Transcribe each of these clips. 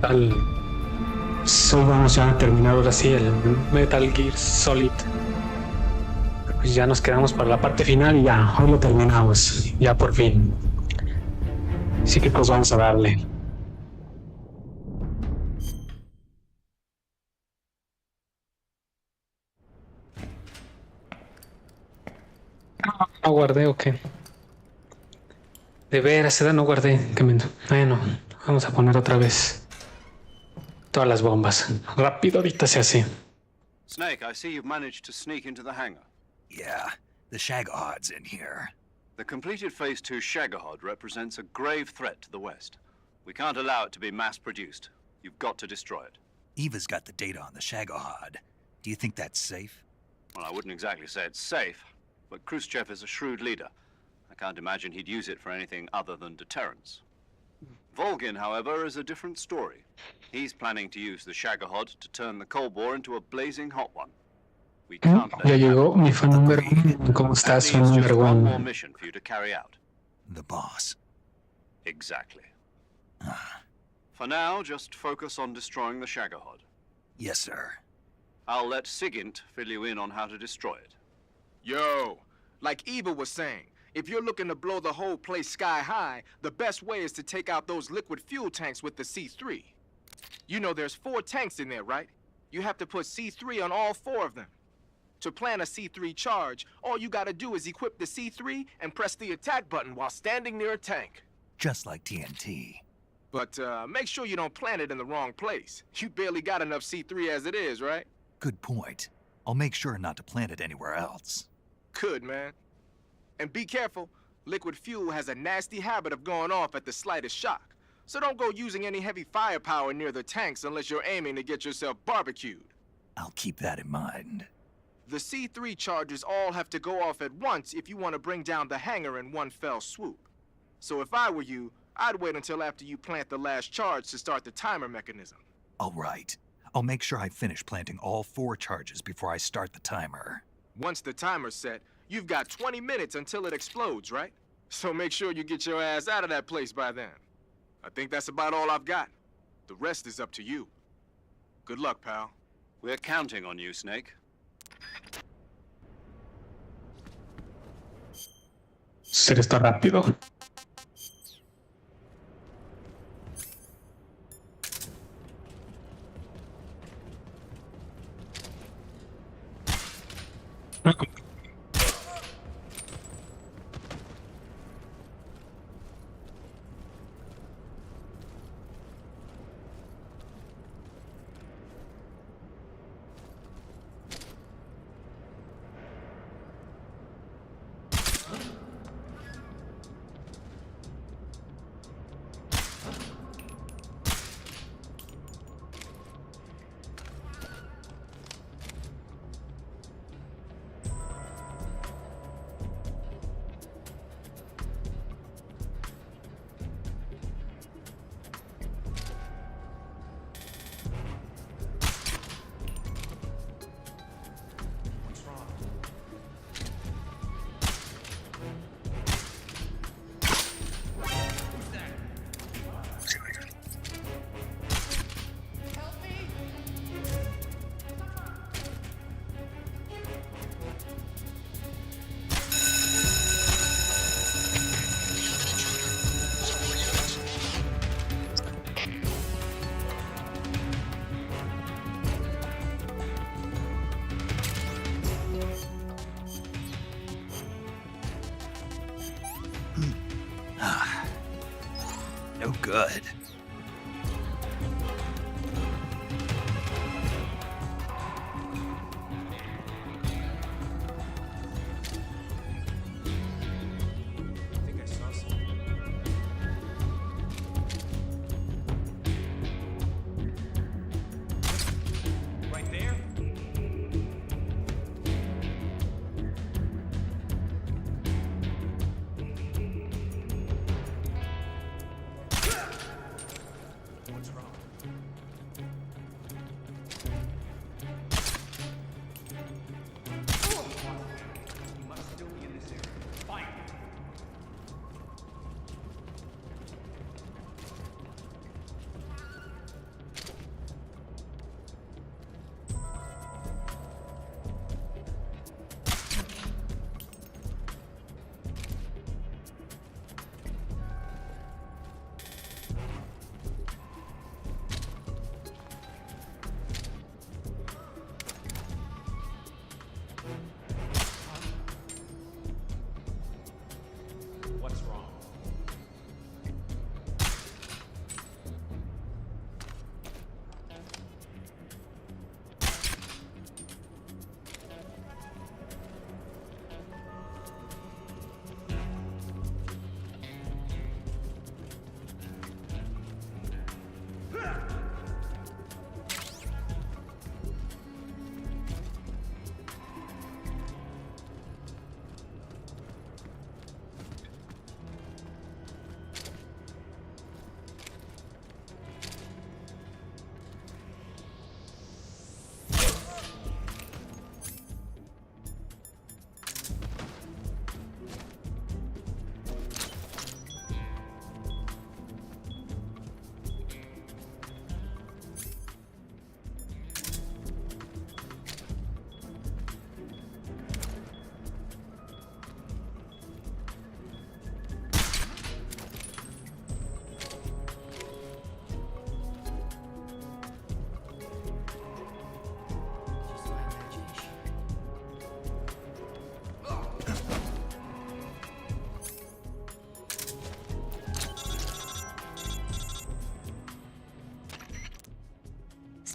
Tal. Solo vamos ya a terminar ahora sí el Metal Gear Solid. Pues ya nos quedamos para la parte final y ya, hoy lo terminamos. Ya por fin. Así que pues vamos a darle. No guardé o qué. De veras, seda no guardé. Qué mendo. Bueno, vamos a poner otra vez todas las bombas. Rápido, ahorita se hace. Snake, I see you've managed to sneak into the hangar. Yeah, the Shagahod's in here. The completed Phase 2 Shagahod represents a grave threat to the West. We can't allow it to be mass-produced. You've got to destroy it. Eva's got the data on the Shagahod. Do you think that's safe? Well, I wouldn't exactly say it's safe, but Khrushchev is a shrewd leader. I can't imagine he'd use it for anything other than deterrence. Volgin, however, is a different story. He's planning to use the Shagahod to turn the Cold War into a blazing hot one. We can't let Ya it llegó happen. mi fan número uno. ¿Cómo That estás, leaves fan just número one more uno? mission for you to carry out. The boss. Exactly. For now, just focus on destroying the Shagahod. Yes, sir. I'll let Sigint fill you in on how to destroy it. Yo, like Eva was saying, if you're looking to blow the whole place sky high, the best way is to take out those liquid fuel tanks with the C3. You know there's 4 tanks in there, right? You have to put C3 on all 4 of them. To plant a C3 charge, all you gotta do is equip the C3 and press the attack button while standing near a tank. Just like TNT. But make sure you don't plant it in the wrong place. You barely got enough C3 as it is, right? Good point. I'll make sure not to plant it anywhere else. Good, man. And be careful. Liquid fuel has a nasty habit of going off at the slightest shock. So don't go using any heavy firepower near the tanks unless you're aiming to get yourself barbecued. I'll keep that in mind. The C3 charges all have to go off at once if you want to bring down the hangar in one fell swoop. So if I were you, I'd wait until after you plant the last charge to start the timer mechanism. All right. I'll make sure I finish planting all 4 charges before I start the timer. Once the timer's set, you've got 20 minutes until it explodes, right? So make sure you get your ass out of that place by then. I think that's about all I've got. The rest is up to you. Good luck, pal. We're counting on you, Snake. Ser está rápido. No good. I think I saw something. Right there?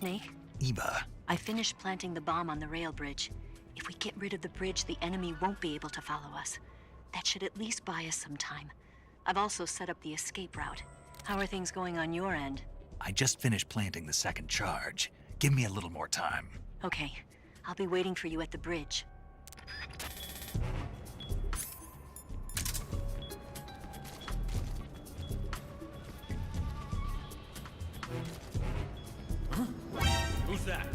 Snake? Eva, I finished planting the bomb on the rail bridge. If we get rid of the bridge, the enemy won't be able to follow us. That should at least buy us some time. I've also set up the escape route. How are things going on your end? I just finished planting the second charge. Give me a little more time. Okay. I'll be waiting for you at the bridge. Who's that?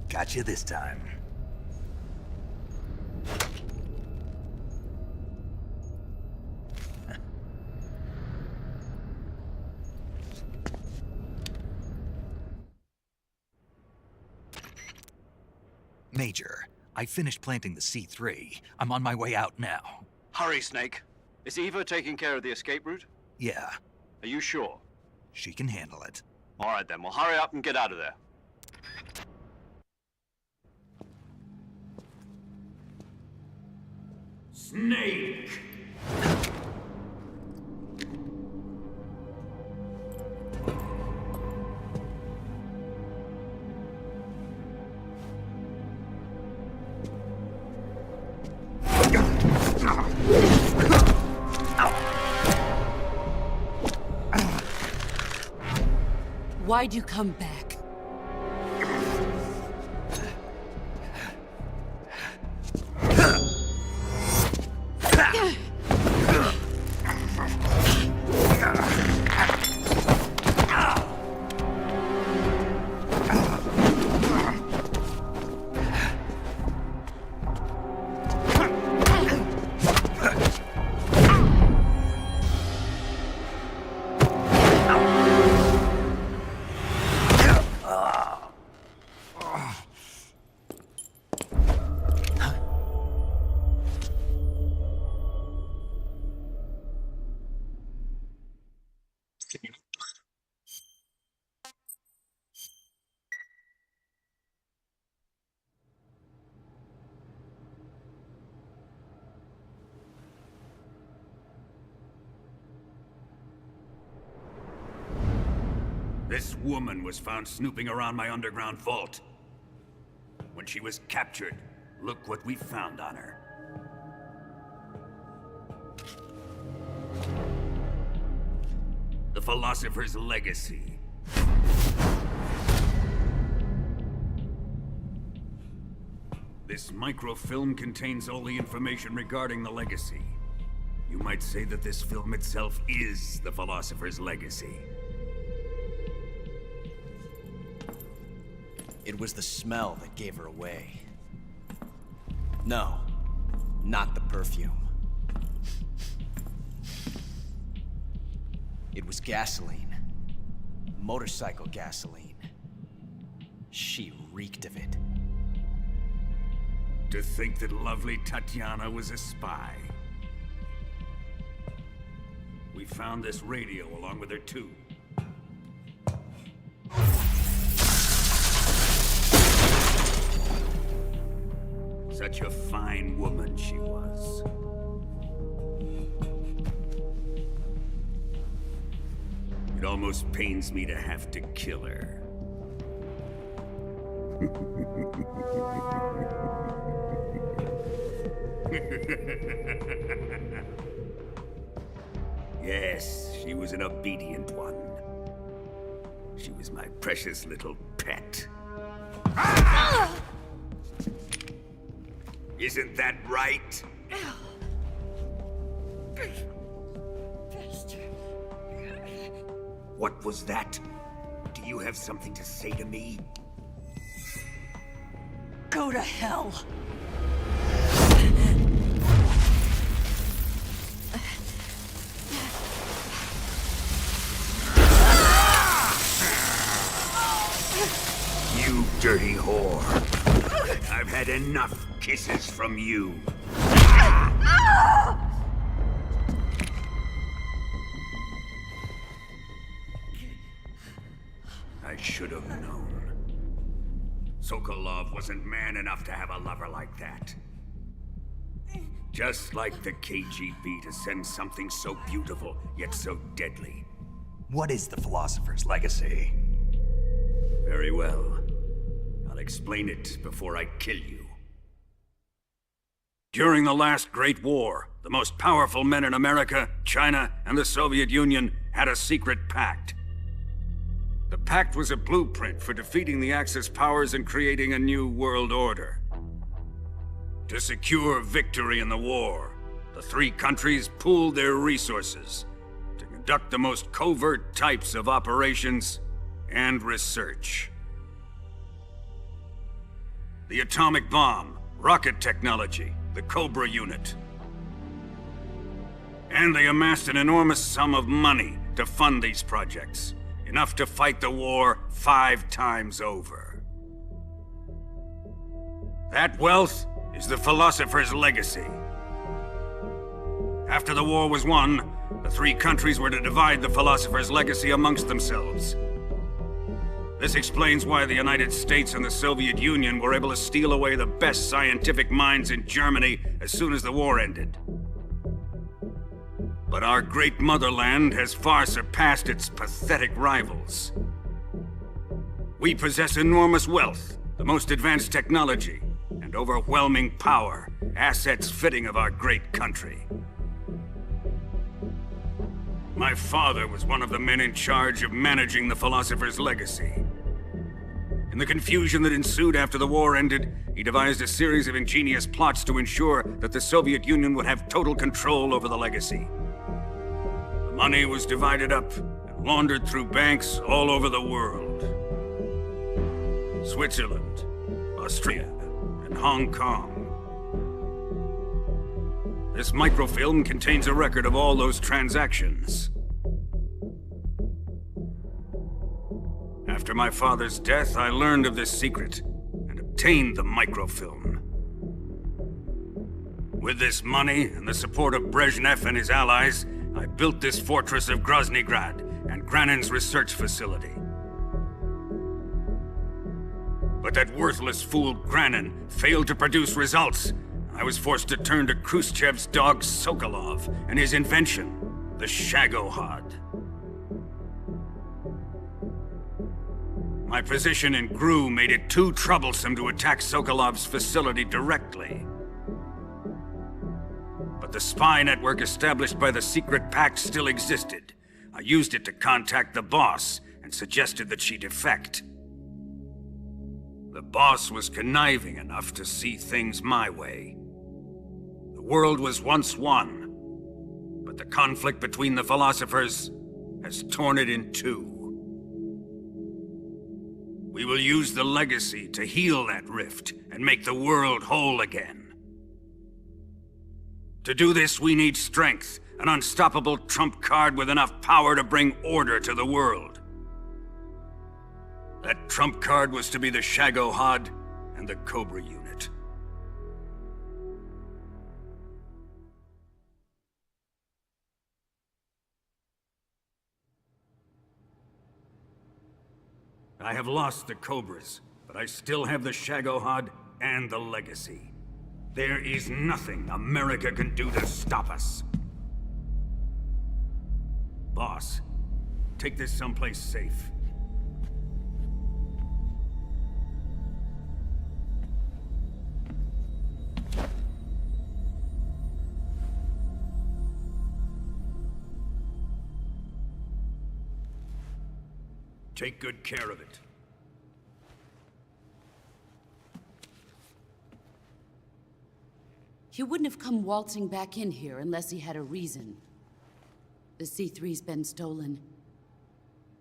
Got you this time. Major, I finished planting the C3. I'm on my way out now. Hurry, Snake. Is Eva taking care of the escape route? Yeah, Are you sure? she can handle it. All right, then. Well, hurry up and get out of there. Snake! Why'd you come back? This woman was found snooping around my underground vault. When she was captured, look what we found on her. The Philosopher's Legacy. This microfilm contains all the information regarding the Legacy. You might say that this film itself is the Philosopher's Legacy. It was the smell that gave her away. No, not the perfume. It was gasoline. Motorcycle gasoline. She reeked of it. To think that lovely Tatiana was a spy. We found this radio along with her too. Such a fine woman she was. It almost pains me to have to kill her. Yes, she was an obedient one. She was my precious little pet. Ah! Isn't that right? What was that? Do you have something to say to me? Go to hell. You dirty whore. I've had enough kisses from you. I should have known. Sokolov wasn't man enough to have a lover like that. Just like the KGB to send something so beautiful, yet so deadly. What is the Philosopher's Legacy? Very well. I'll explain it before I kill you. During the last Great War, the most powerful men in America, China, and the Soviet Union had a secret pact. The pact was a blueprint for defeating the Axis powers and creating a new world order. To secure victory in the war, the three countries pooled their resources to conduct the most covert types of operations and research. The atomic bomb, rocket technology, the Cobra unit. And they amassed an enormous sum of money to fund these projects. Enough to fight the war 5 times over. That wealth is the Philosopher's Legacy. After the war was won, the three countries were to divide the Philosopher's Legacy amongst themselves. This explains why the United States and the Soviet Union were able to steal away the best scientific minds in Germany as soon as the war ended. But our great motherland has far surpassed its pathetic rivals. We possess enormous wealth, the most advanced technology, and overwhelming power, assets fitting of our great country. My father was one of the men in charge of managing the Philosopher's Legacy. In the confusion that ensued after the war ended, he devised a series of ingenious plots to ensure that the Soviet Union would have total control over the legacy. Money was divided up and laundered through banks all over the world. Switzerland, Austria, and Hong Kong. This microfilm contains a record of all those transactions. After my father's death, I learned of this secret and obtained the microfilm. With this money and the support of Brezhnev and his allies, I built this fortress of Groznygrad and Granin's research facility. But that worthless fool Granin failed to produce results. I was forced to turn to Khrushchev's dog Sokolov and his invention, the Shagohod. My position in GRU made it too troublesome to attack Sokolov's facility directly. But the spy network established by the secret pact still existed. I used it to contact the boss and suggested that she defect. The boss was conniving enough to see things my way. The world was once one, but the conflict between the philosophers has torn it in two. We will use the legacy to heal that rift and make the world whole again. To do this, we need strength, an unstoppable trump card with enough power to bring order to the world. That trump card was to be the Shagohod and the Cobra unit. I have lost the Cobras, but I still have the Shagohod and the legacy. There is nothing America can do to stop us. Boss, Take this someplace safe. Take good care of it. He wouldn't have come waltzing back in here unless he had a reason. The C3's been stolen.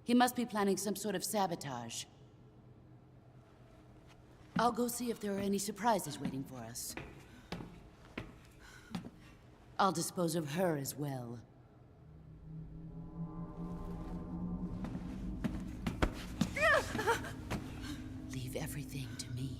He must be planning some sort of sabotage. I'll go see if there are any surprises waiting for us. I'll dispose of her as well. Leave everything to me.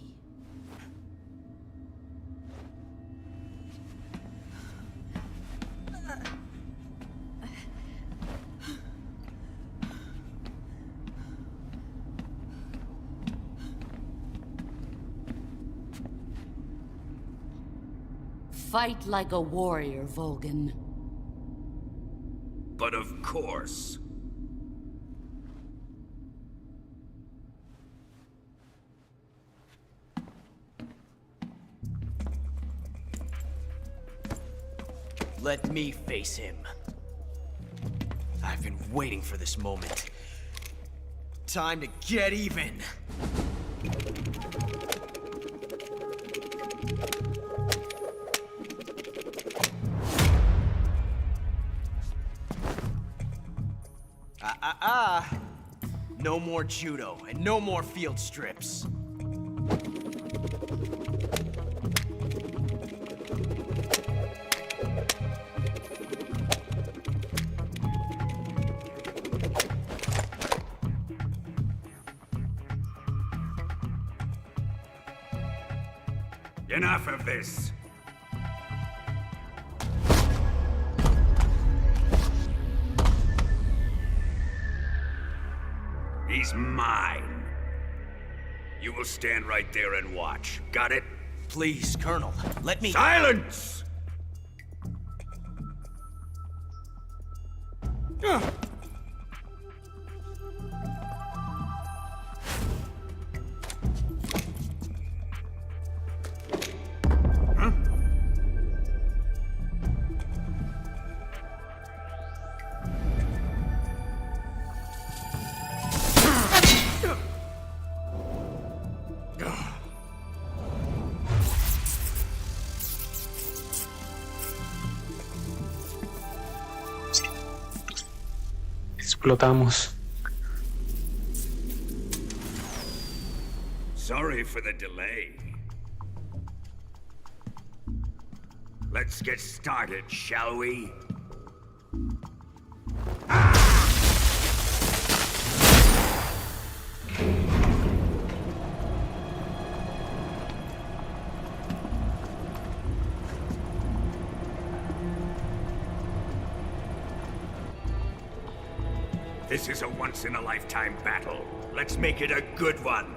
Fight like a warrior, Volgin. But of course. Let me face him. I've been waiting for this moment. Time to get even. No more judo, and no more field strips. Enough of this. He's mine. You will stand right there and watch. Got it? Please, Colonel, let me— Silence! Explotamos. Sorry for the delay. Let's get started, shall we? This is a once-in-a-lifetime battle. Let's make it a good one.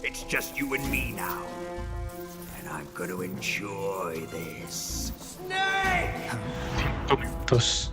It's just you and me now. And I'm gonna enjoy this. Snake! Momentos.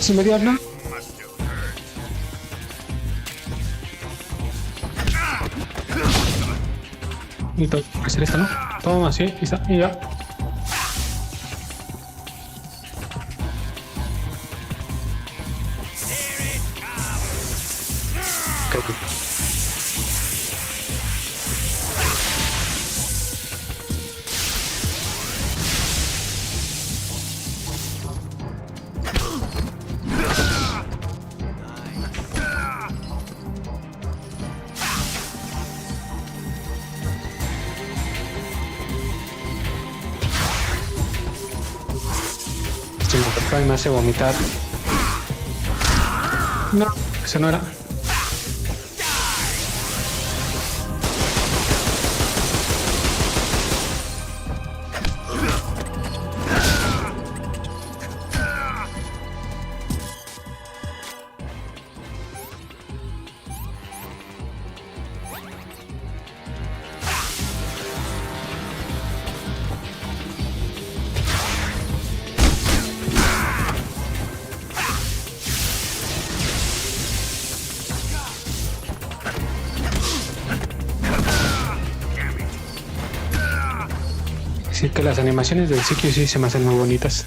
Se me dio, ¿no? Y tengo que hacer esto, ¿no? Toma, sí, y está, y ya. Ok. Este me tocó y me hace vomitar. No, ese no era. Sí, que las animaciones del sitio sí se me hacen muy bonitas.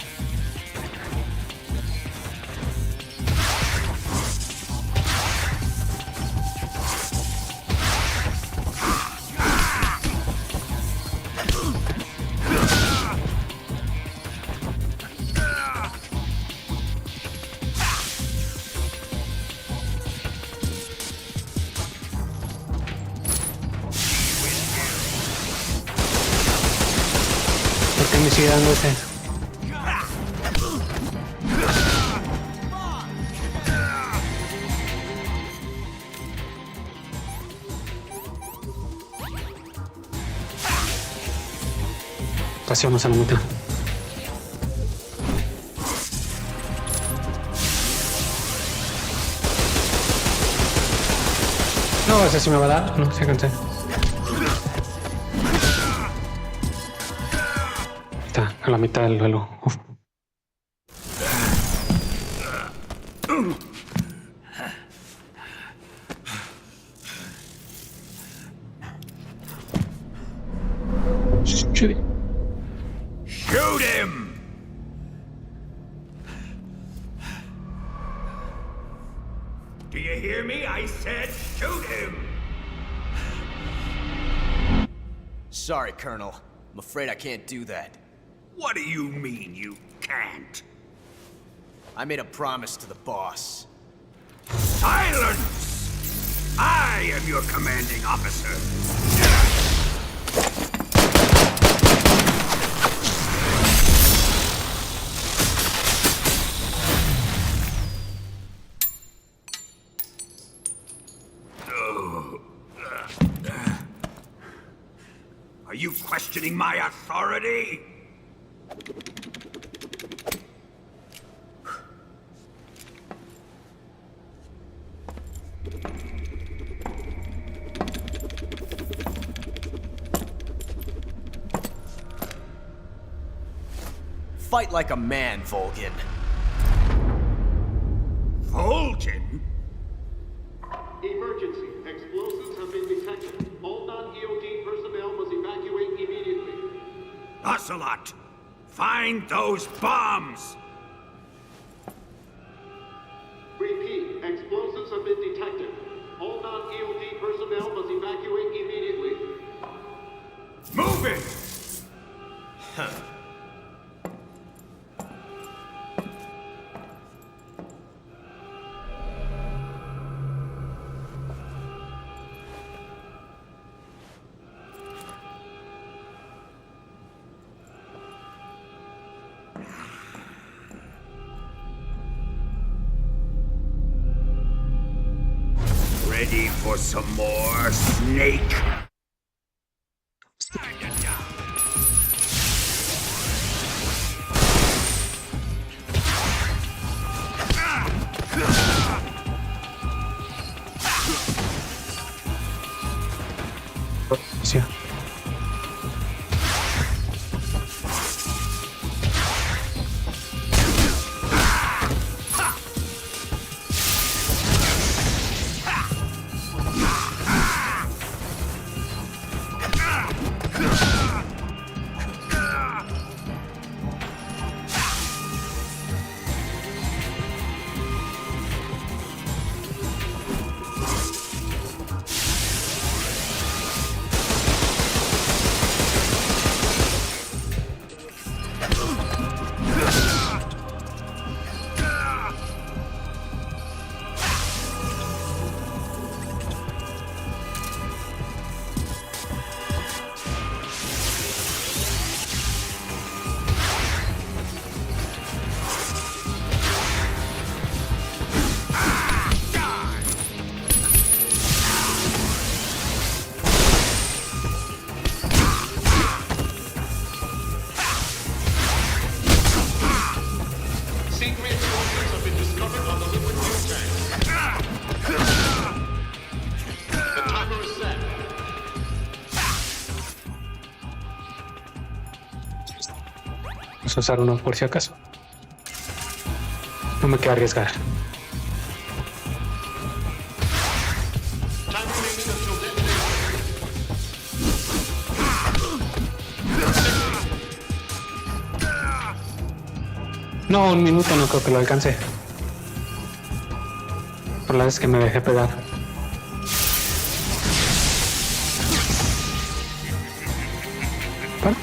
¿Por qué me sigue dando ese? Pasemos a la mitad. No, ese sí me va a dar. No, se cansé. Está a la mitad del duelo. Uf. Shoot it. Shoot him! Do you hear me? I said shoot him! Sorry, Colonel. I'm afraid I can't do that. What do you mean you can't? I made a promise to the boss. Silence! I am your commanding officer. Are you questioning my authority? Fight like a man, Volgin. Volgin? Emergency. Explosives have been detected. All non-EOD personnel must evacuate immediately. Ocelot, find those bombs! Repeat. Explosives have been detected. All non-EOD personnel must evacuate immediately. Move it! Ready for some more, Snake? Sí. Vamos a usar uno por si acaso. No me quiero arriesgar. No, un minuto no creo que lo alcance. Por la vez que me dejé pegar. ¿Para?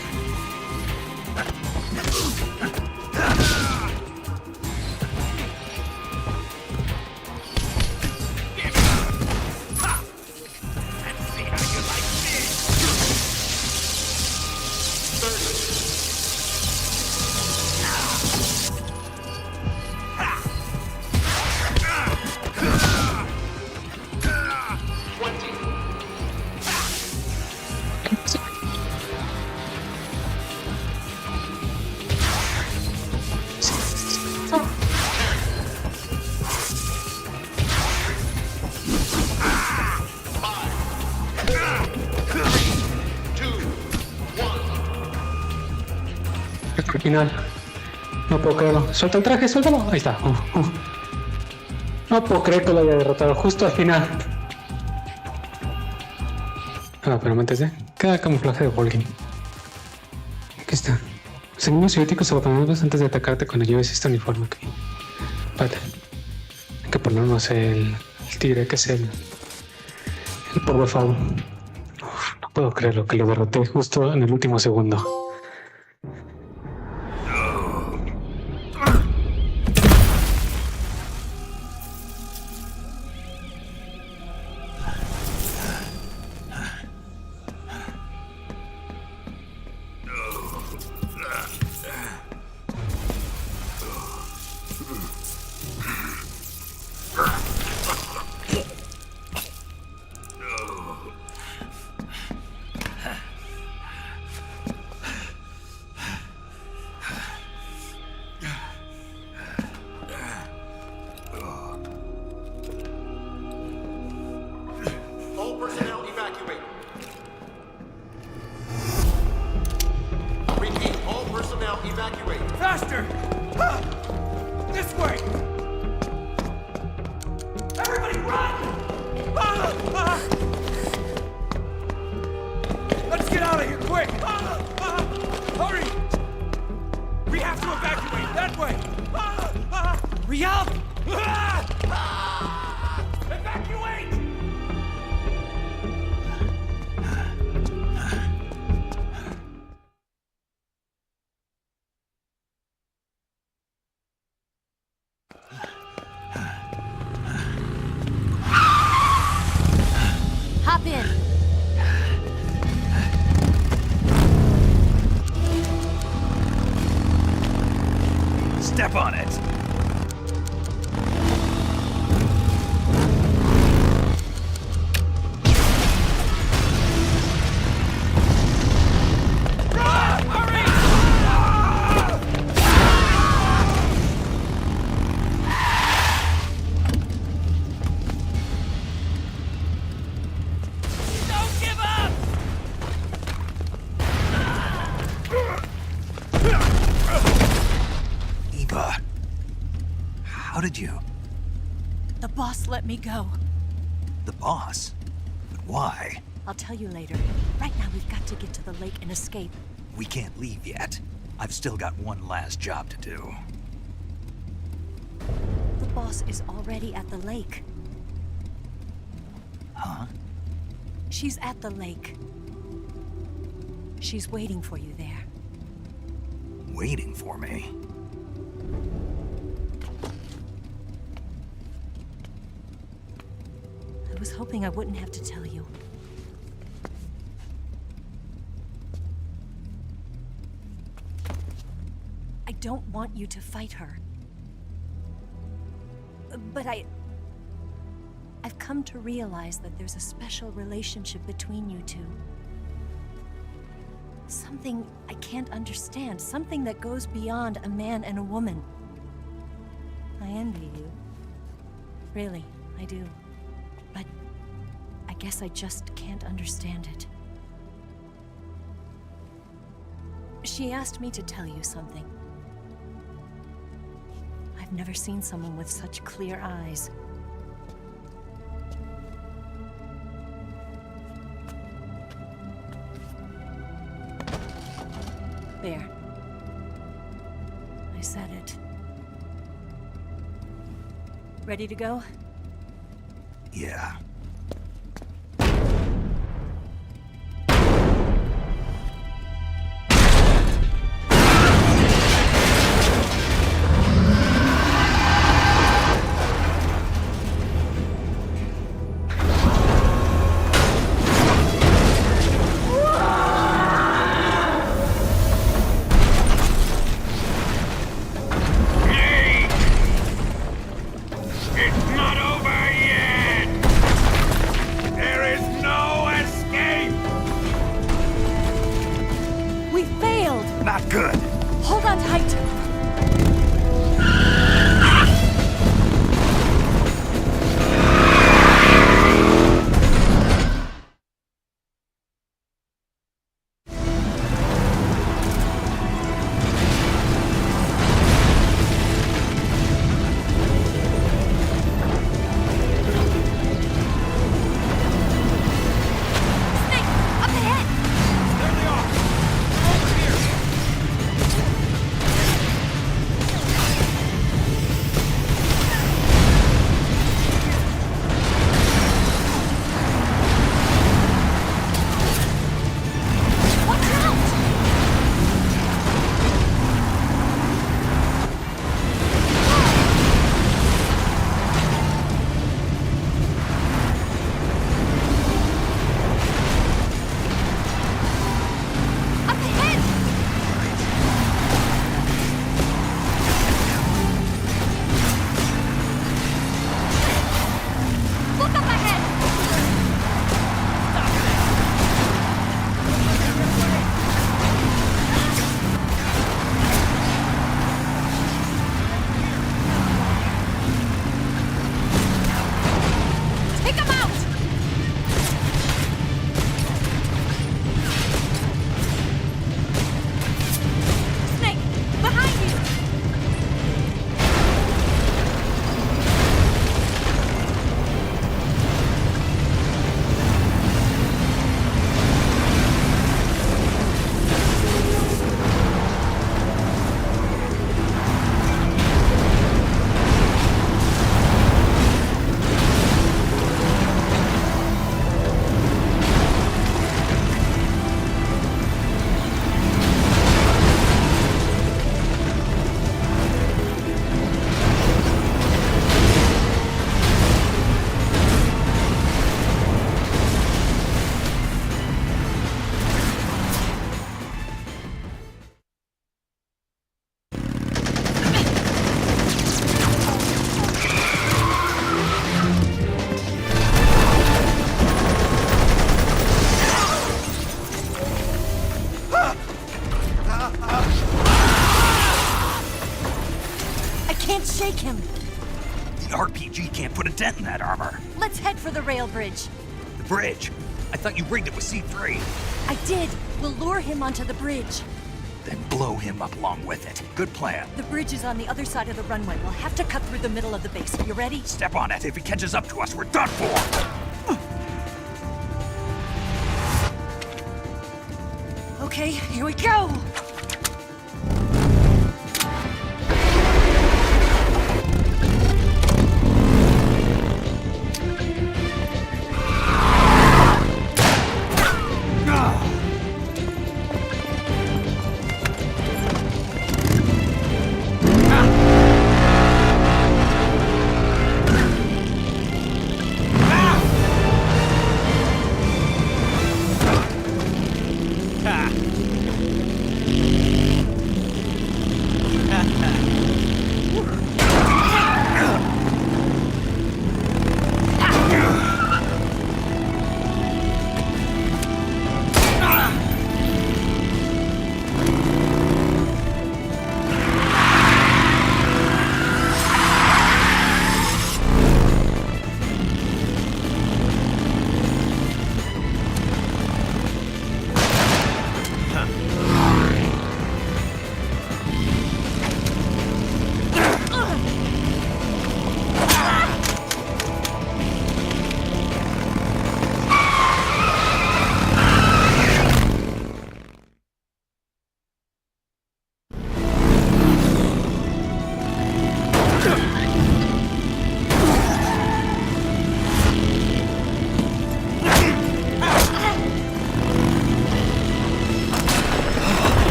Al final. No puedo creerlo. Suelta el traje, suéltalo. Ahí está. No puedo creer que lo haya derrotado justo al final. Ah, pero antes de... Cada camuflaje de Volgin. Aquí está. Los enemigos soviéticos se abotonados antes de atacarte cuando lleves este uniforme. Ok. Espérate. Hay que ponernos el tigre, que es el polvo favo. No puedo creerlo que lo derroté justo en el último segundo. All personnel evacuate. Repeat, all personnel evacuate. Faster! This way! Everybody run! Let's get out of here, quick! Hurry! We have to evacuate, that way! Hurry up! Evacuate! Hop in. Step on it! Don't give up! Eva, how did you... The boss let me go. The boss? But why? I'll tell you later. Right now, we've got to get to the lake and escape. We can't leave yet. I've still got one last job to do. The boss is already at the lake. Huh? She's at the lake. She's waiting for you there. Waiting for me? I was hoping I wouldn't have to tell you. I don't want you to fight her. But I've come to realize that there's a special relationship between you two. Something I can't understand. Something that goes beyond a man and a woman. I envy you. Really, I do. But I guess I just can't understand it. She asked me to tell you something. I've never seen someone with such clear eyes. There. I said it. Ready to go? Yeah. Not good. Hold on tight. Shake him. The RPG can't put a dent in that armor. Let's head for the rail bridge. The bridge? I thought you rigged it with C3. I did. We'll lure him onto the bridge. Then blow him up along with it. Good plan. The bridge is on the other side of the runway. We'll have to cut through the middle of the base. You ready? Step on it. If he catches up to us, we're done for. Okay, here we go.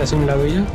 se hace un lado ya.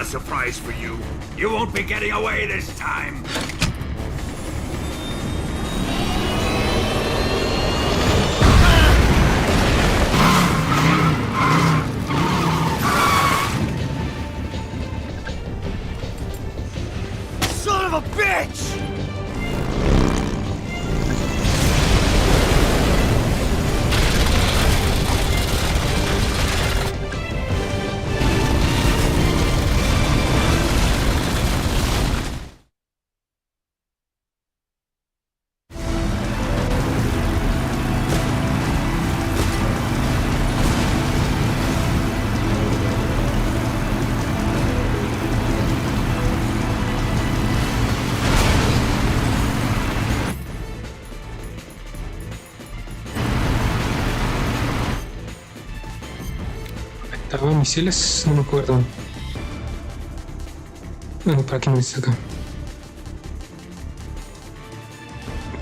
Surprise for you. You won't be getting away this time. Son of a bitch! Misiles, no me acuerdo. Bueno, ¿para qué me dice acá?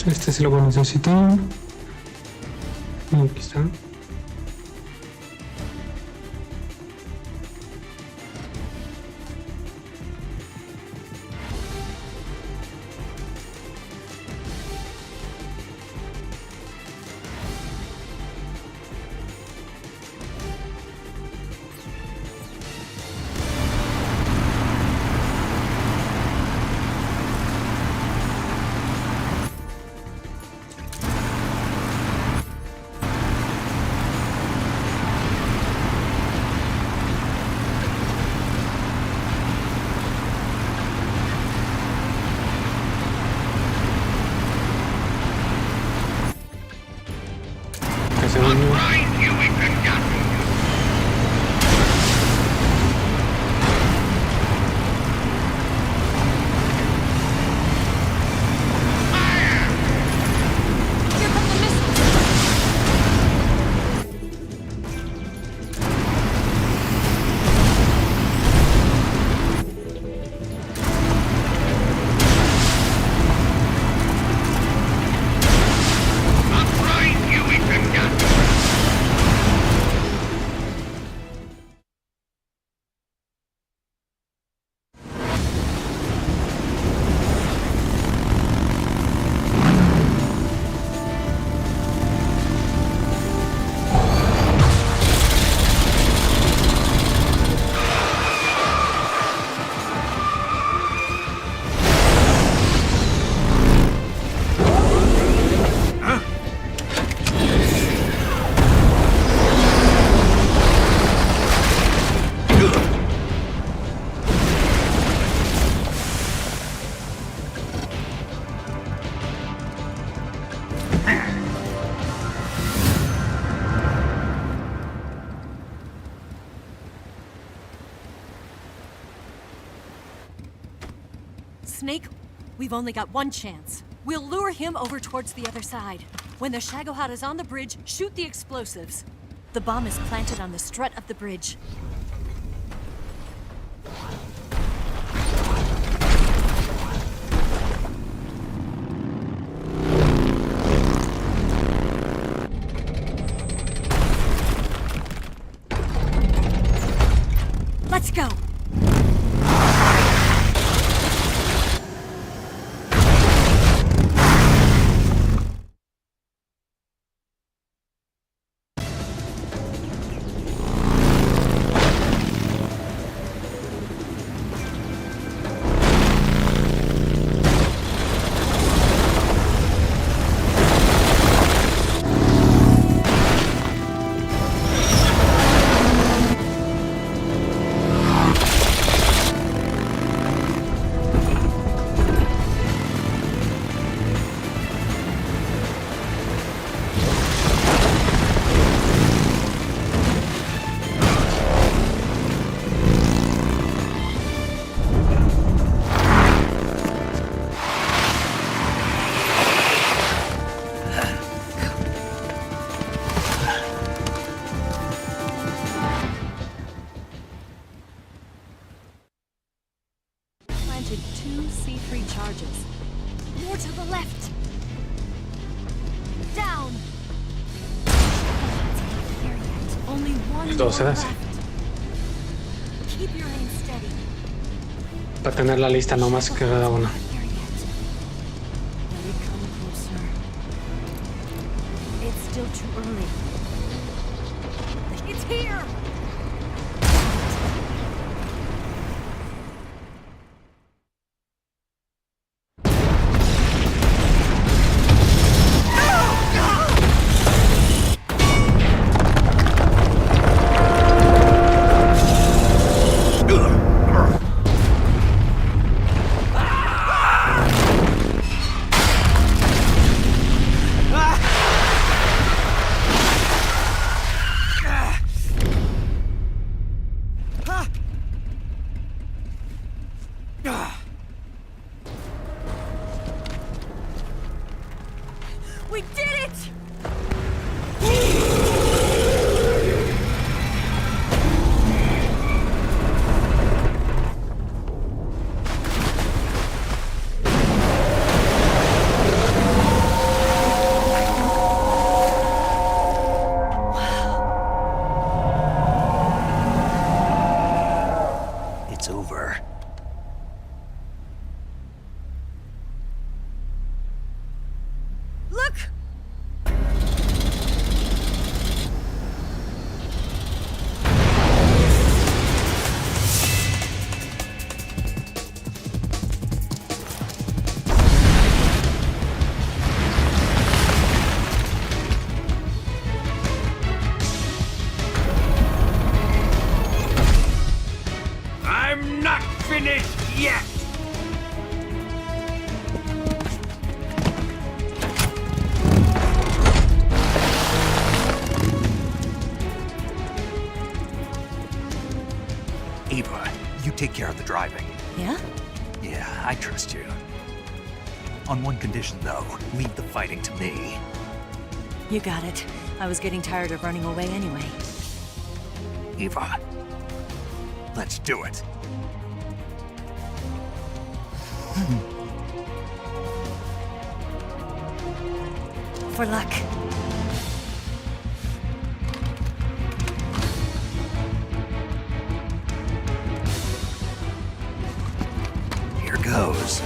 Este sí lo voy a necesitar. Aquí está. Snake, we've only got one chance. We'll lure him over towards the other side. When the Shagohod is on the bridge, shoot the explosives. The bomb is planted on the strut of the bridge. Let's go! Two C3 charges. More to the left. Down. There yet. Only one more left. Keep your aim steady. Para tener la lista nomás que cada una. There yet. Let it come closer. It's still too early. It's here. We did it! It's over. Look! I'm not finished yet! Eva, you take care of the driving. Yeah? Yeah, I trust you. On one condition, though. Leave the fighting to me. You got it. I was getting tired of running away anyway. Eva, let's do it. For luck. Here goes.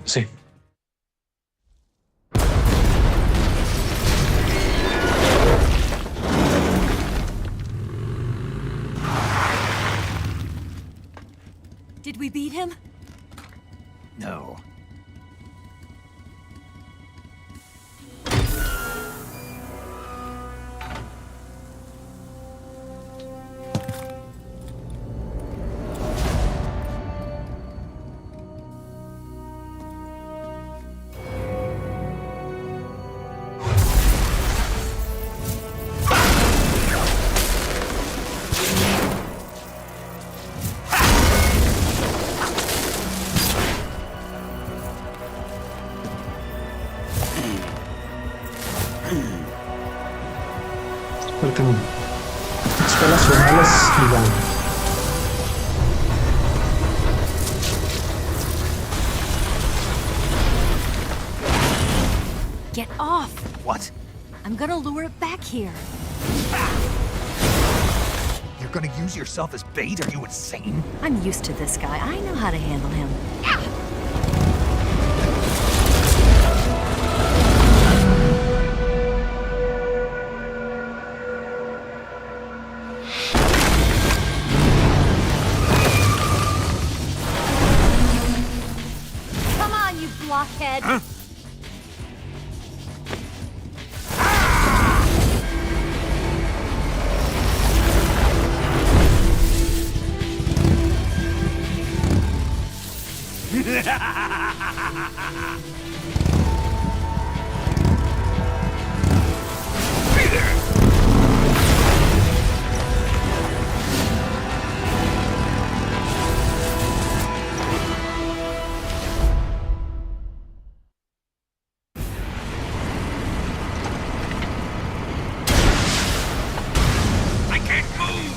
Sí. Did we beat him? No. Faltan escuelas finales y ya. Get off! What? I'm gonna lure it back here. You're gonna use yourself as bait? Are you insane? I'm used to this guy. I know how to handle him. Come on, you blockhead! Huh? I can't move!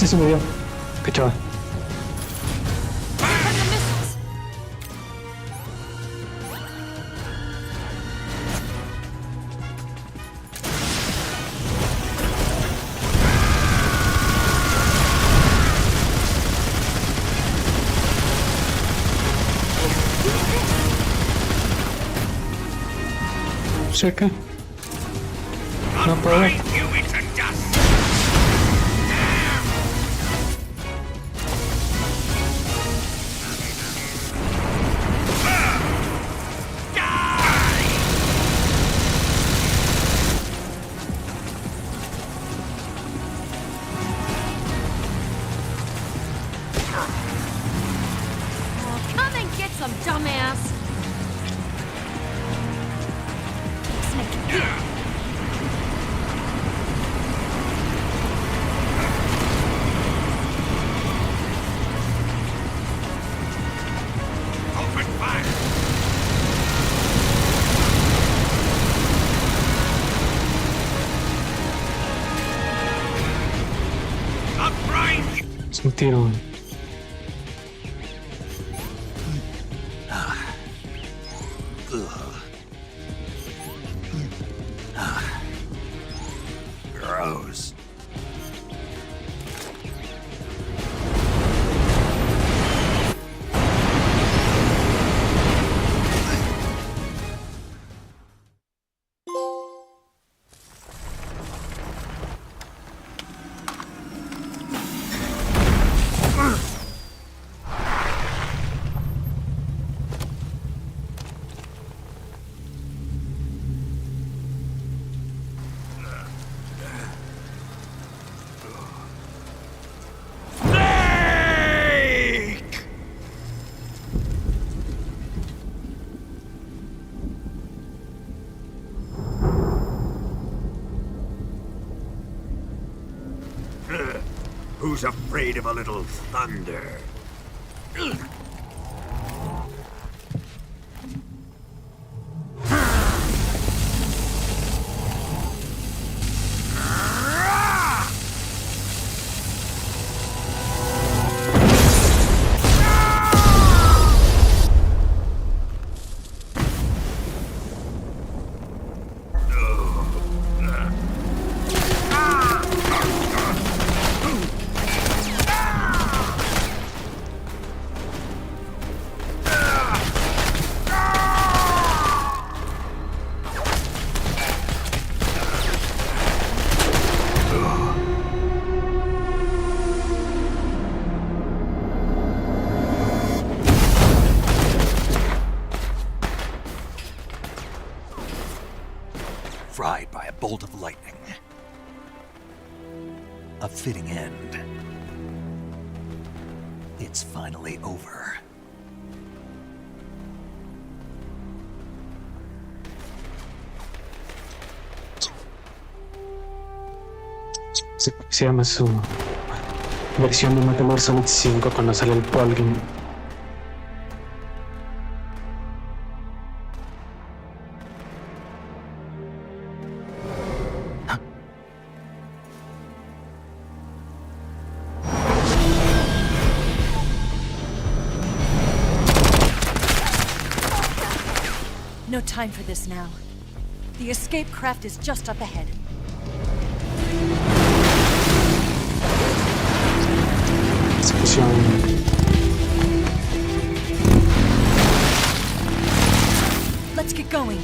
sí se me dio. Qué chaval. Cerca. No puedo. Come and get some, dumbass! Open fire! Upright! Es un tiro. Gross. Who's afraid of a little thunder? Fried by a bolt of lightning. A fitting end. It's finally over. Se llama su versión de Metal Gear Solid 5 cuando sale el plugin. No time for this now. The escape craft is just up ahead. Explosión. Let's get going.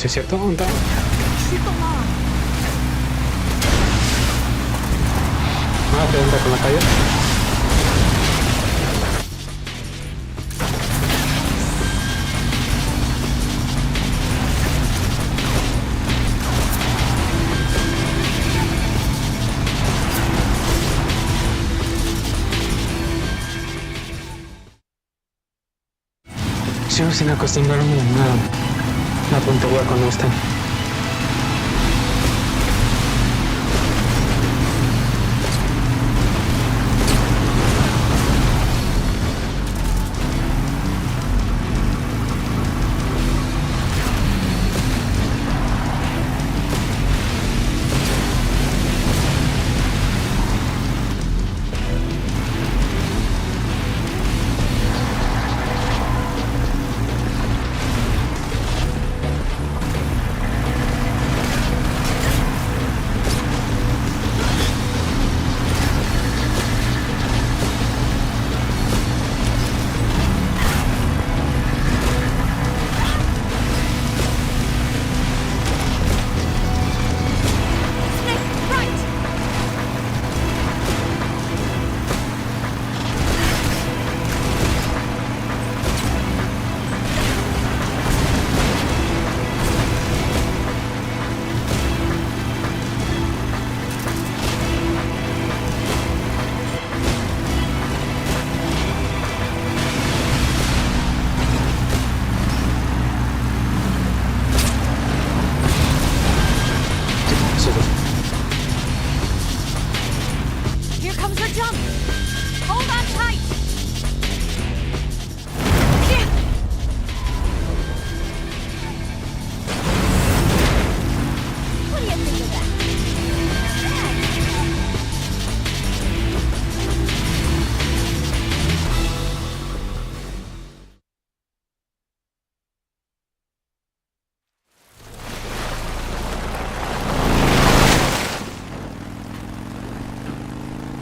¿Sí es cierto? ¿Dónde está? Ah, te entra con la calle. Sigo sin acostumbrarme a la puntería con este.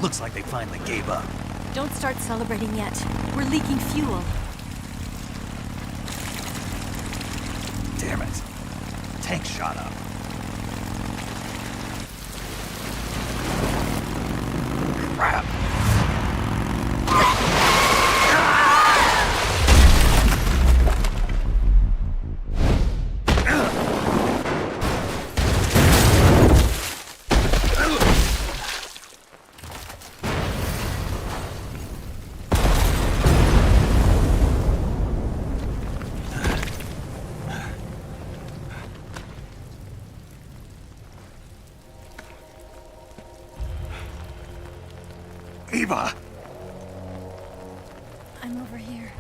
Looks like they finally gave up. Don't start celebrating yet. We're leaking fuel. Damn it. Tank shot up. Crap. Eva! I'm over here.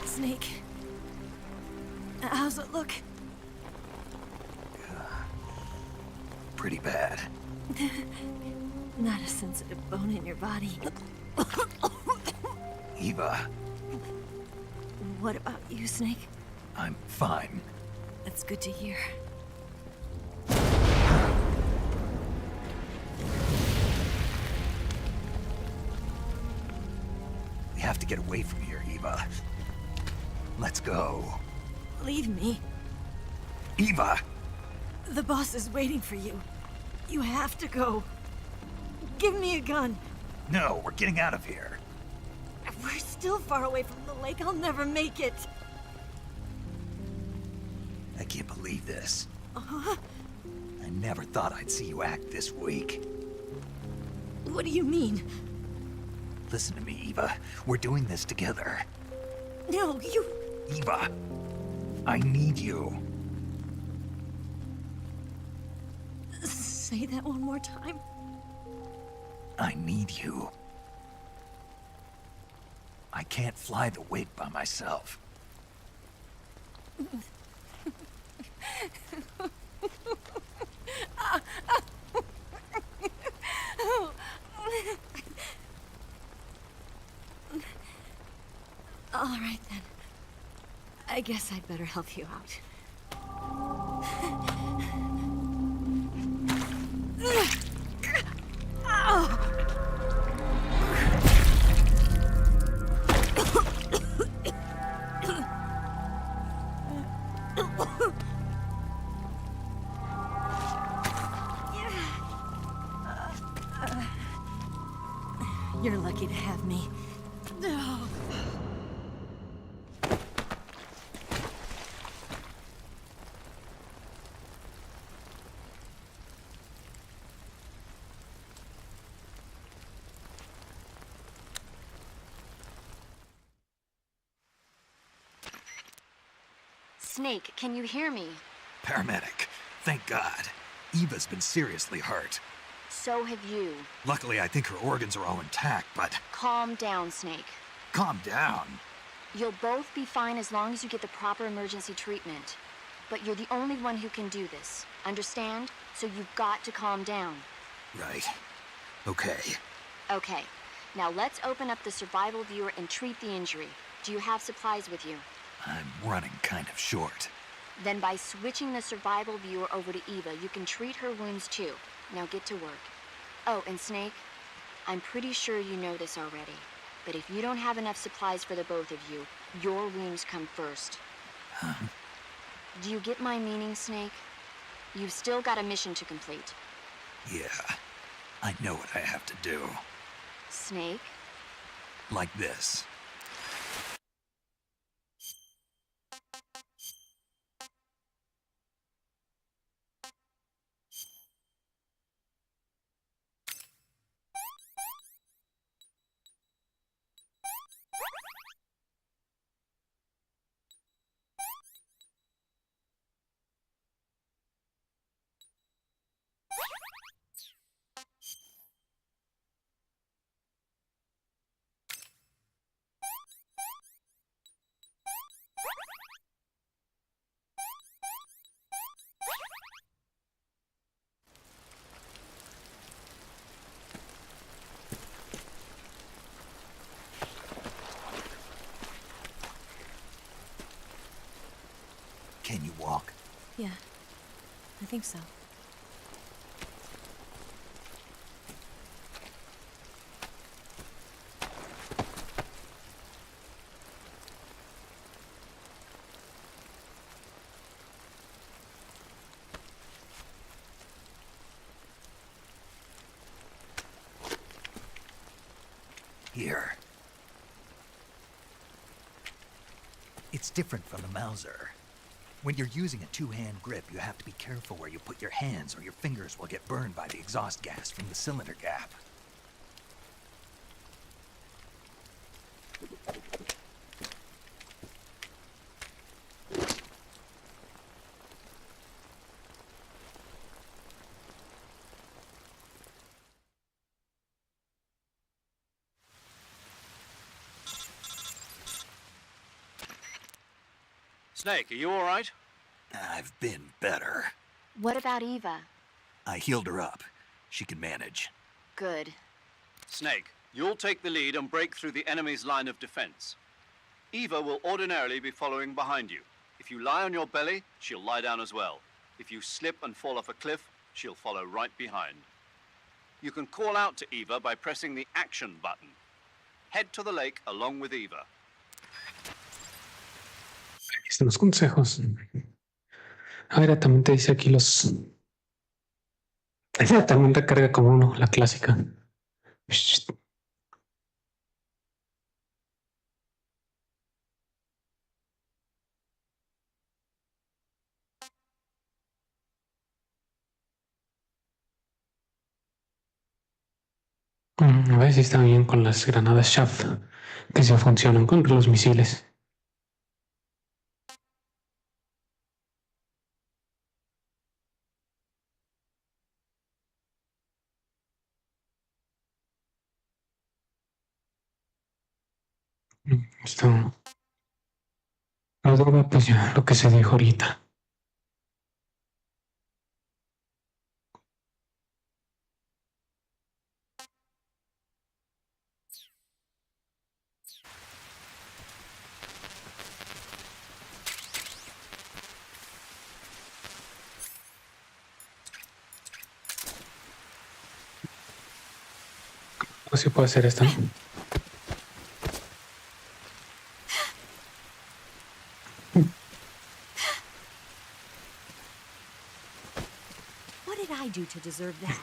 Snake. How's it look? Pretty bad. Not a sensitive bone in your body. Eva, What about you, Snake? I'm fine. That's good to hear. We have to get away from here, Eva. Let's go. Leave me. Eva! The boss is waiting for you. You have to go. Give me a gun. No, we're getting out of here. We're still far away from the lake. I'll never make it. I can't believe this. I never thought I'd see you act this weak. What do you mean? Listen to me, Eva. We're doing this together. No, you... Eva, I need you. Say that one more time. I need you. I can't fly the wig by myself. guess I'd better help you out. You're lucky to have me. Snake, can you hear me? Paramedic. Thank God. Eva's been seriously hurt. So have you. Luckily, I think her organs are all intact, but... Calm down, Snake. Calm down. You'll both be fine as long as you get the proper emergency treatment. But you're the only one who can do this. Understand? So you've got to calm down. Right. Okay. Okay. Now let's open up the survival viewer and treat the injury. Do you have supplies with you? I'm running kind of short. Then by switching the survival viewer over to Eva, you can treat her wounds too. Now get to work. Oh, and Snake, I'm pretty sure you know this already, but if you don't have enough supplies for the both of you, your wounds come first. Huh? Do you get my meaning, Snake? You've still got a mission to complete. Yeah. I know what I have to do. Snake? Like this. Can you walk? Yeah, I think so. Here. It's different from the Mauser. When you're using a two-hand grip, you have to be careful where you put your hands or your fingers will get burned by the exhaust gas from the cylinder gap. Snake, are you all right? I've been better. What about Eva? I healed her up. She can manage. Good. Snake, you'll take the lead and break through the enemy's line of defense. Eva will ordinarily be following behind you. If you lie on your belly, she'll lie down as well. If you slip and fall off a cliff, she'll follow right behind. You can call out to Eva by pressing the action button. Head to the lake along with Eva. Aquí están los consejos. Ahora también te dice aquí los... Esa también recarga como uno, la clásica. A ver si está bien con las granadas Shaft, que se funcionan contra los misiles. Esto. La droga, pues ya, lo que se dijo ahorita. O si puedo hacer esto, ¿no? What did I do to deserve that?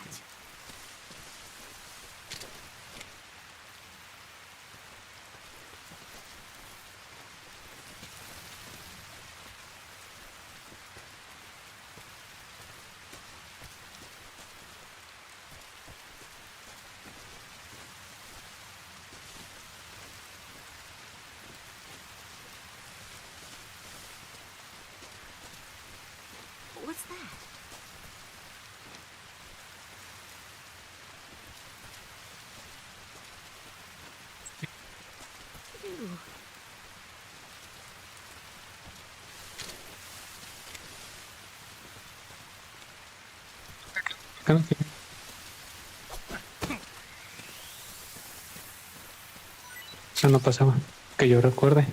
What's that? Ew. Acá no tiene. Eso no pasaba, que yo recuerde.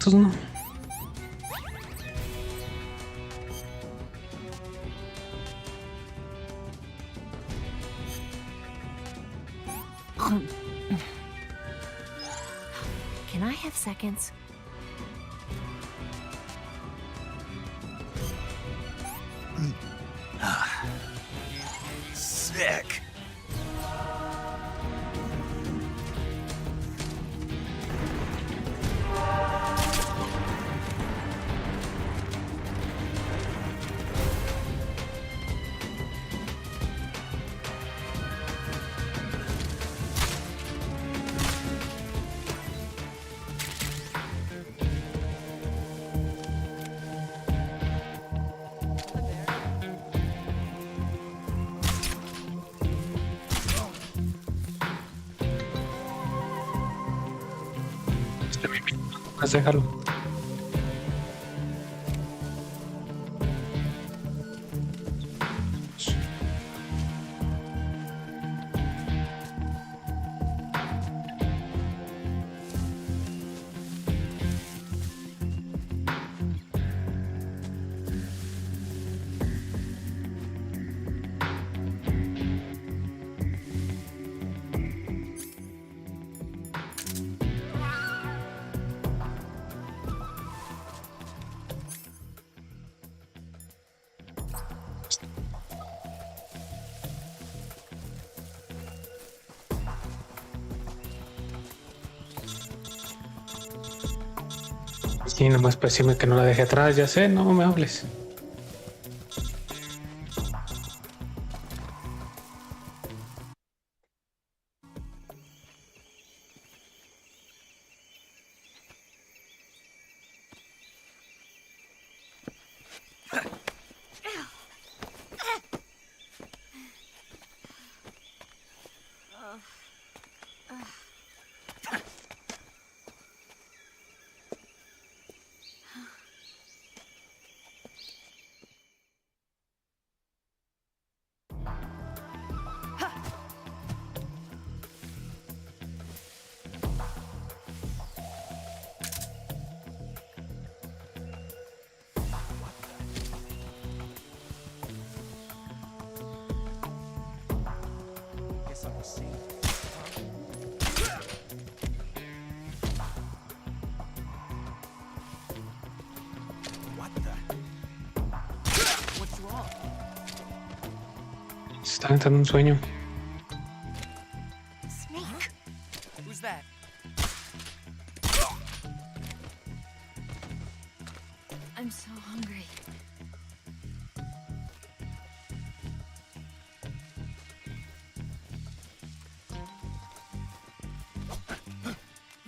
Estos no. Can I have seconds? Sick. Déjalo. Sí, nomás pues decirme que no la deje atrás, ya sé, no me hables. está entrando un sueño. Snake! Who's that? I'm so hungry.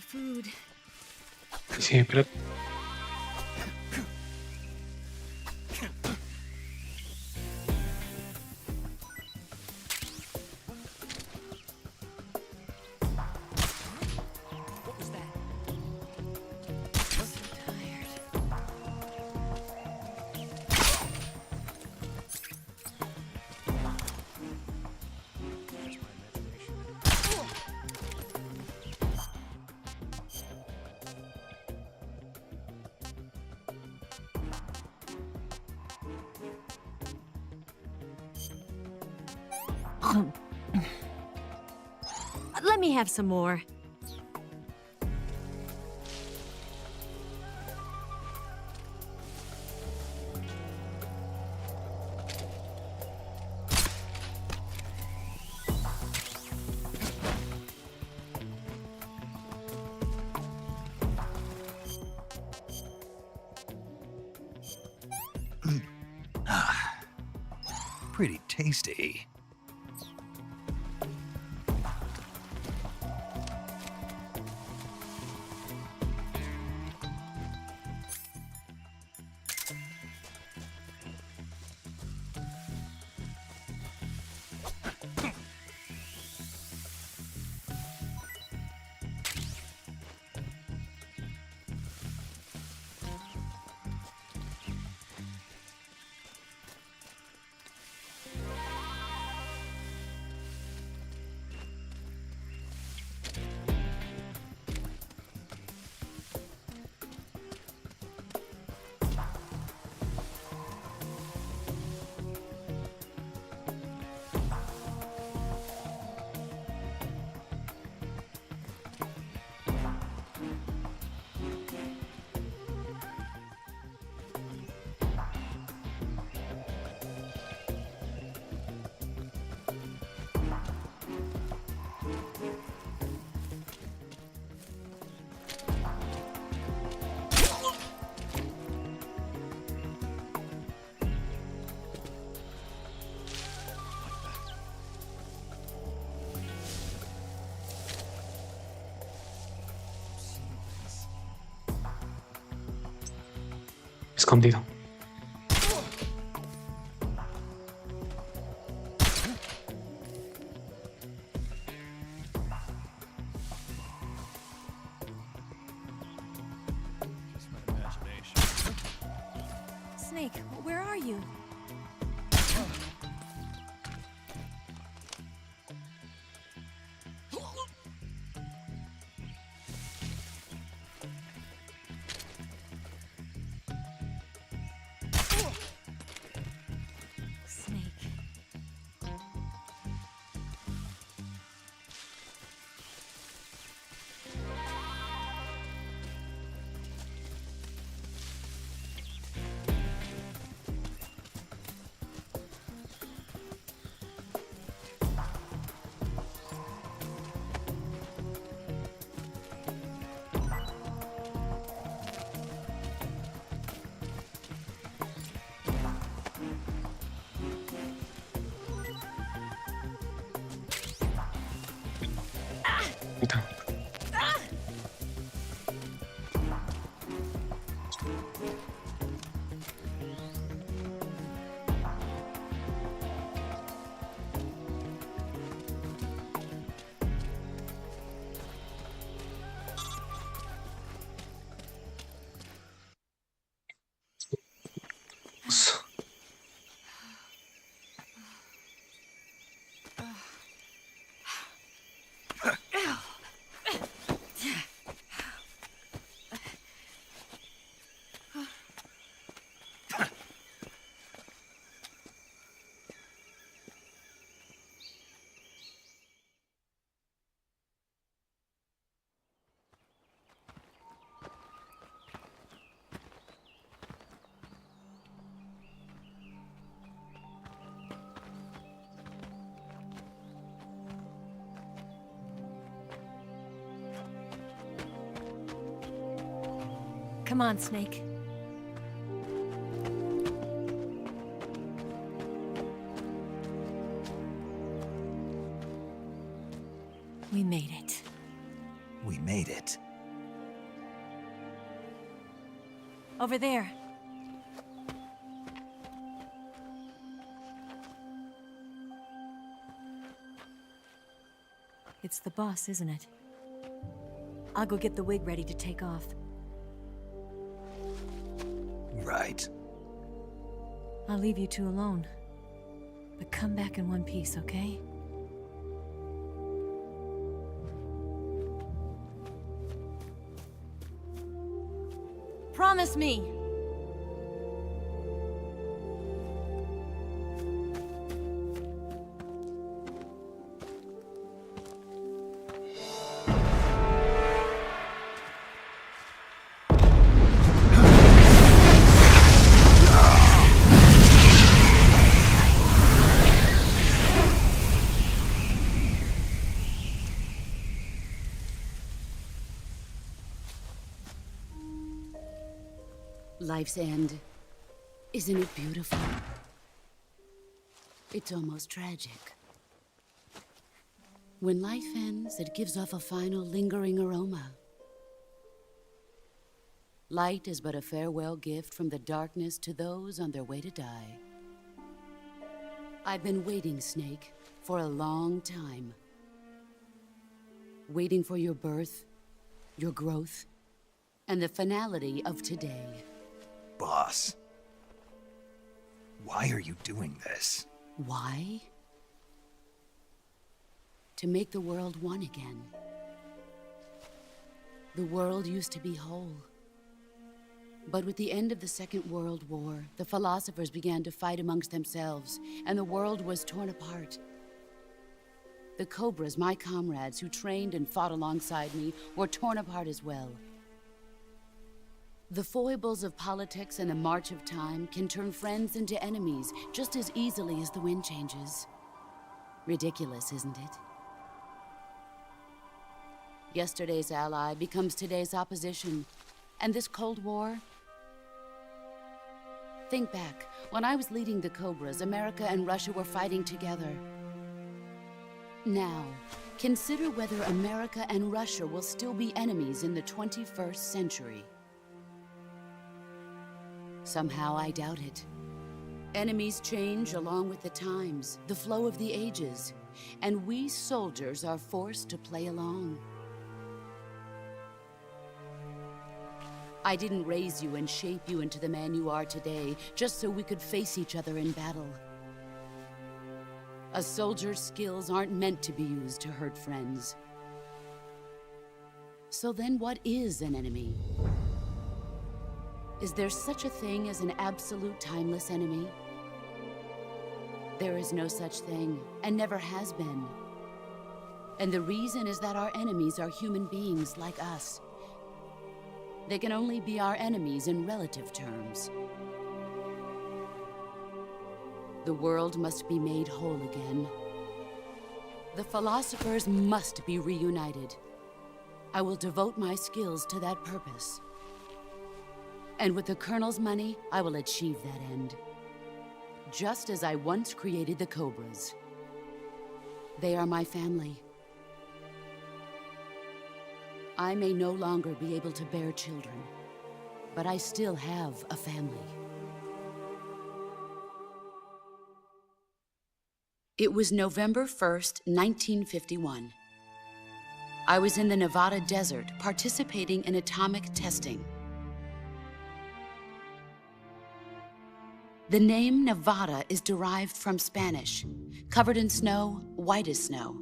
Food. Sí, pero What was that? So tired. Let me have some more. Pretty tasty. escondido. Snake, where are you? Snake. Come on, Snake. We made it. We made it. Over there. It's the boss, isn't it? I'll go get the wig ready to take off. Right. I'll leave you two alone. But come back in one piece, okay? Promise me! Life's end. Isn't it beautiful? It's almost tragic. When life ends, it gives off a final lingering aroma. Light is but a farewell gift from the darkness to those on their way to die. I've been waiting, Snake, for a long time. Waiting for your birth, your growth, and the finality of today. Boss. Why are you doing this? Why? To make the world one again. The world used to be whole. But with the end of the Second World War, the philosophers began to fight amongst themselves, and the world was torn apart. The Cobras, my comrades who trained and fought alongside me, were torn apart as well. The foibles of politics and the march of time can turn friends into enemies just as easily as the wind changes. Ridiculous, isn't it? Yesterday's ally becomes today's opposition. And this Cold War? Think back. When I was leading the Cobras, America and Russia were fighting together. Now, consider whether America and Russia will still be enemies in the 21st century. Somehow I doubt it. Enemies change along with the times, the flow of the ages, and we soldiers are forced to play along. I didn't raise you and shape you into the man you are today just so we could face each other in battle. A soldier's skills aren't meant to be used to hurt friends. So then what is an enemy? Is there such a thing as an absolute timeless enemy? There is no such thing, and never has been. And the reason is that our enemies are human beings like us. They can only be our enemies in relative terms. The world must be made whole again. The philosophers must be reunited. I will devote my skills to that purpose. And with the Colonel's money, I will achieve that end. Just as I once created the Cobras. They are my family. I may no longer be able to bear children, but I still have a family. It was November 1st, 1951. I was in the Nevada desert participating in atomic testing. The name Nevada is derived from Spanish, covered in snow, white as snow.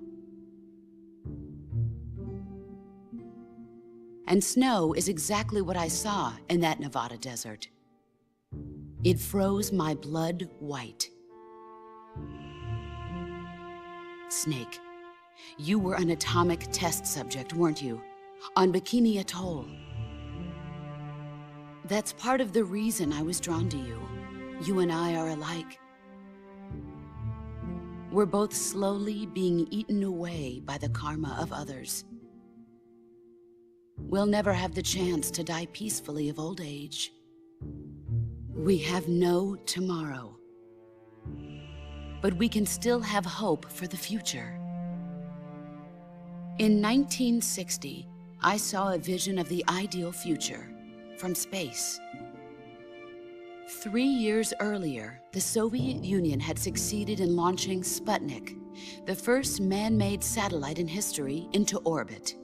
And snow is exactly what I saw in that Nevada desert. It froze my blood white. Snake, you were an atomic test subject, weren't you? On Bikini Atoll. That's part of the reason I was drawn to you. You and I are alike. We're both slowly being eaten away by the karma of others. we'll never have the chance to die peacefully of old age. We have no tomorrow. But we can still have hope for the future. In 1960, I saw a vision of the ideal future from space. 3 years earlier, the Soviet Union had succeeded in launching Sputnik, the first man-made satellite in history, into orbit.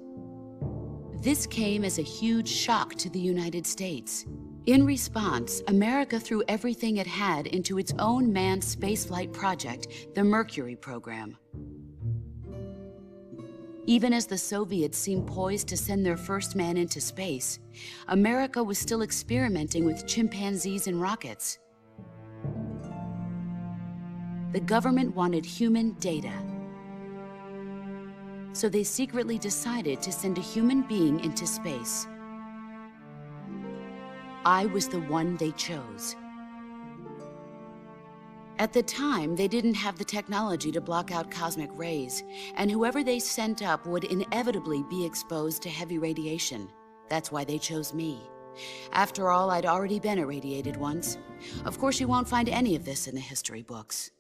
This came as a huge shock to the United States. In response, America threw everything it had into its own manned spaceflight project, the Mercury program. Even as the Soviets seemed poised to send their first man into space, America was still experimenting with chimpanzees and rockets. The government wanted human data, so they secretly decided to send a human being into space. I was the one they chose. At the time, they didn't have the technology to block out cosmic rays, and whoever they sent up would inevitably be exposed to heavy radiation. That's why they chose me. After all, I'd already been irradiated once. Of course, you won't find any of this in the history books.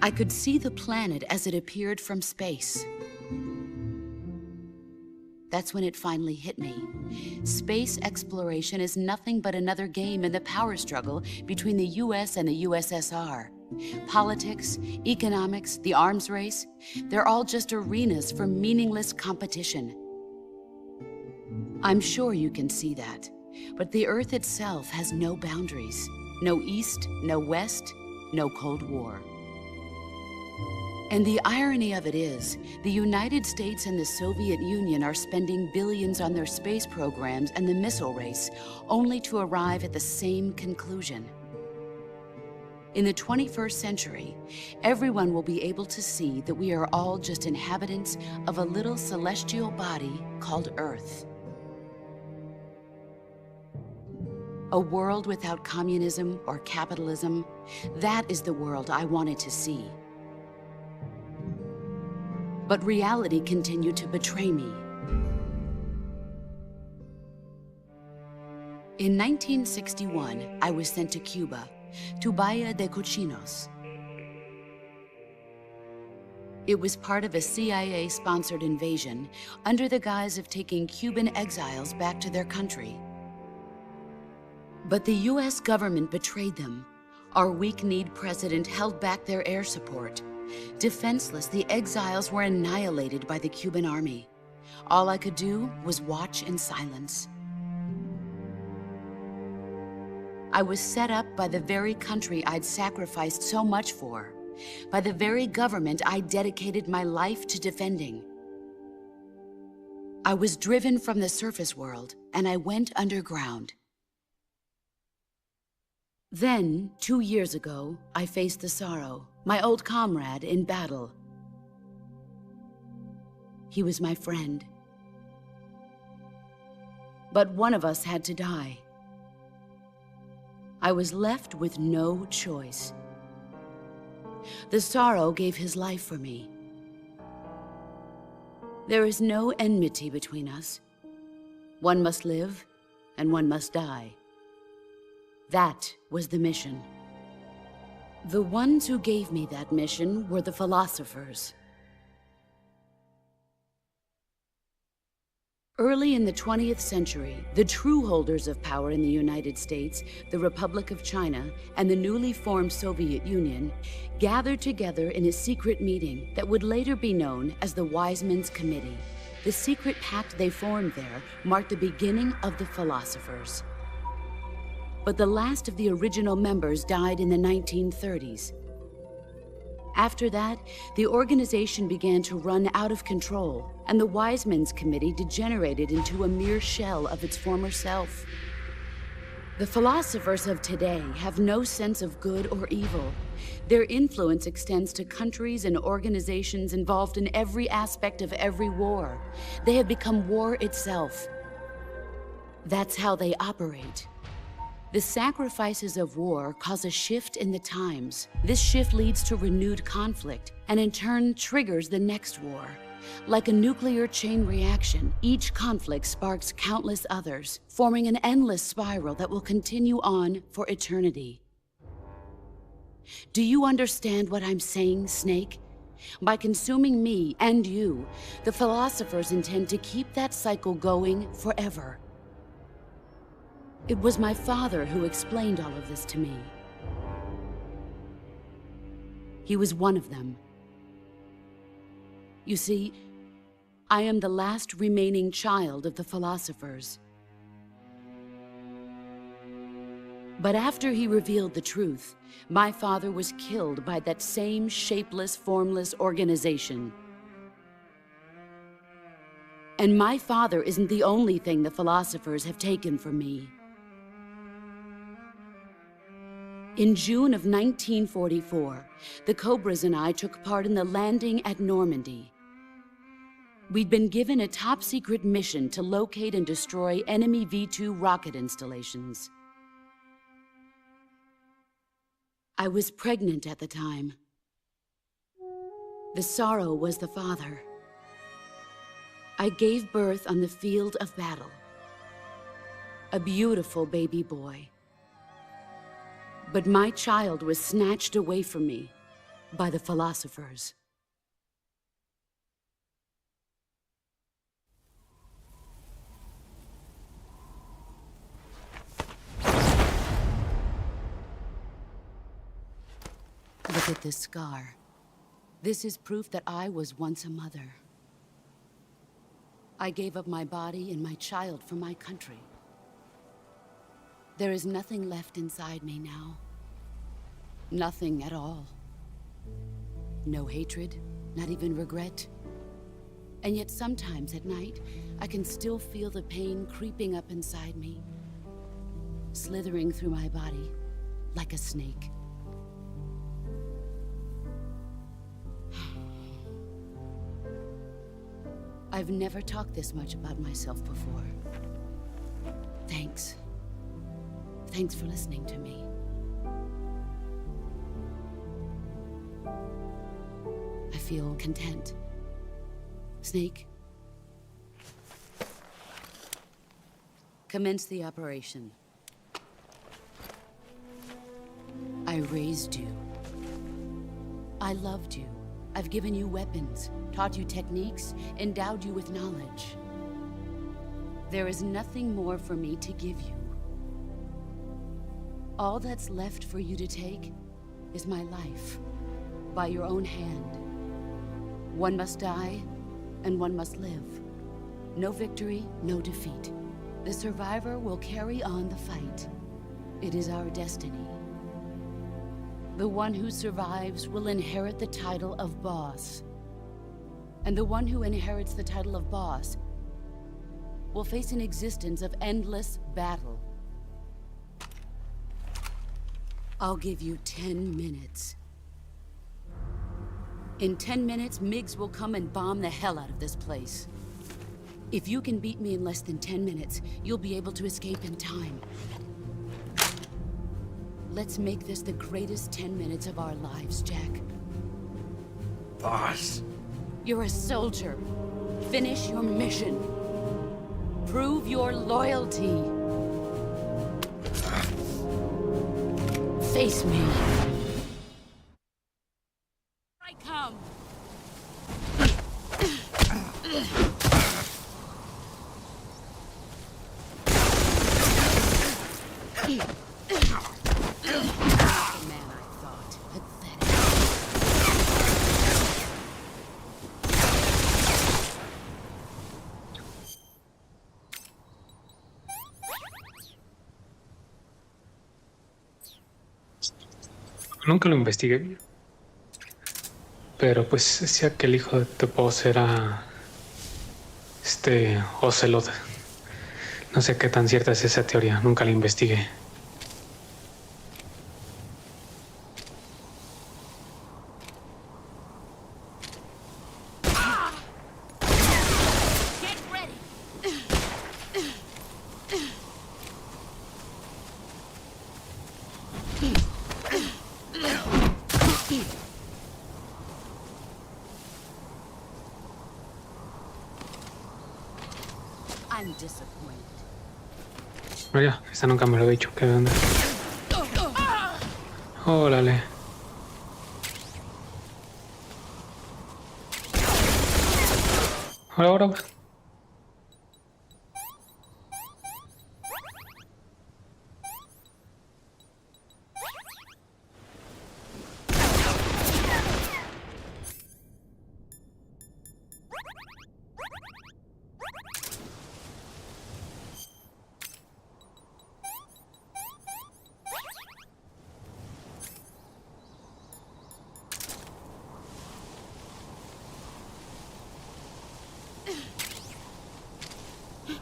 I could see the planet as it appeared from space. That's when it finally hit me. Space exploration is nothing but another game in the power struggle between the US and the USSR. Politics, economics, the arms race, they're all just arenas for meaningless competition. I'm sure you can see that, but the Earth itself has no boundaries. No East, no West, no Cold War. And the irony of it is, the United States and the Soviet Union are spending billions on their space programs and the missile race, only to arrive at the same conclusion. In the 21st century, everyone will be able to see that we are all just inhabitants of a little celestial body called Earth. A world without communism or capitalism, that is the world I wanted to see. But reality continued to betray me. In 1961, I was sent to Cuba, to Bahia de Cochinos. It was part of a CIA-sponsored invasion under the guise of taking Cuban exiles back to their country. But the US government betrayed them. Our weak-kneed president held back their air support. Defenseless, the exiles were annihilated by the Cuban army. All I could do was watch in silence. I was set up by the very country I'd sacrificed so much for, by the very government I dedicated my life to defending. I was driven from the surface world, and I went underground. Then, 2 years ago, I faced the Sorrow, my old comrade in battle. He was my friend. But one of us had to die. I was left with no choice. The Sorrow gave his life for me. There is no enmity between us. One must live, and one must die. That was the mission. The ones who gave me that mission were the philosophers. Early in the 20th century, the true holders of power in the United States, the Republic of China, and the newly formed Soviet Union gathered together in a secret meeting that would later be known as the Wise Men's Committee. The secret pact they formed there marked the beginning of the philosophers. But the last of the original members died in the 1930s. After that, the organization began to run out of control, and the Wise Men's Committee degenerated into a mere shell of its former self. The philosophers of today have no sense of good or evil. Their influence extends to countries and organizations involved in every aspect of every war. They have become war itself. That's how they operate. The sacrifices of war cause a shift in the times. This shift leads to renewed conflict, and in turn triggers the next war. Like a nuclear chain reaction, each conflict sparks countless others, forming an endless spiral that will continue on for eternity. Do you understand what I'm saying, Snake? By consuming me and you, the philosophers intend to keep that cycle going forever. It was my father who explained all of this to me. He was one of them. You see, I am the last remaining child of the philosophers. But after he revealed the truth, my father was killed by that same shapeless, formless organization. And my father isn't the only thing the philosophers have taken from me. In June of 1944, the Cobras and I took part in the landing at Normandy. We'd been given a top-secret mission to locate and destroy enemy V-2 rocket installations. I was pregnant at the time. The sorrow was the father. I gave birth on the field of battle. A beautiful baby boy. But my child was snatched away from me by the philosophers. Look at this scar. This is proof that I was once a mother. I gave up my body and my child for my country. There is nothing left inside me now. Nothing at all. No hatred, not even regret. And yet sometimes at night, I can still feel the pain creeping up inside me, slithering through my body like a snake. I've never talked this much about myself before. Thanks. Thanks for listening to me. I feel content. Snake? Commence the operation. I raised you. I loved you. I've given you weapons, taught you techniques, endowed you with knowledge. There is nothing more for me to give you. All that's left for you to take is my life, by your own hand. One must die, and one must live. No victory, no defeat. The survivor will carry on the fight. It is our destiny. The one who survives will inherit the title of boss. And the one who inherits the title of boss will face an existence of endless battle. I'll give you 10 minutes. In 10 minutes, MiGs will come and bomb the hell out of this place. If you can beat me in less than 10 minutes, you'll be able to escape in time. Let's make this the greatest 10 minutes of our lives, Jack. Boss. You're a soldier. Finish your mission. Prove your loyalty. Face me. I come. Nunca lo investigué bien. Pero pues decía que el hijo de The Boss era Ocelot. No sé qué tan cierta es esa teoría, nunca la investigué. disappointed. Oiga, esa nunca me lo he dicho. ¿Qué onda? Órale. Ahora.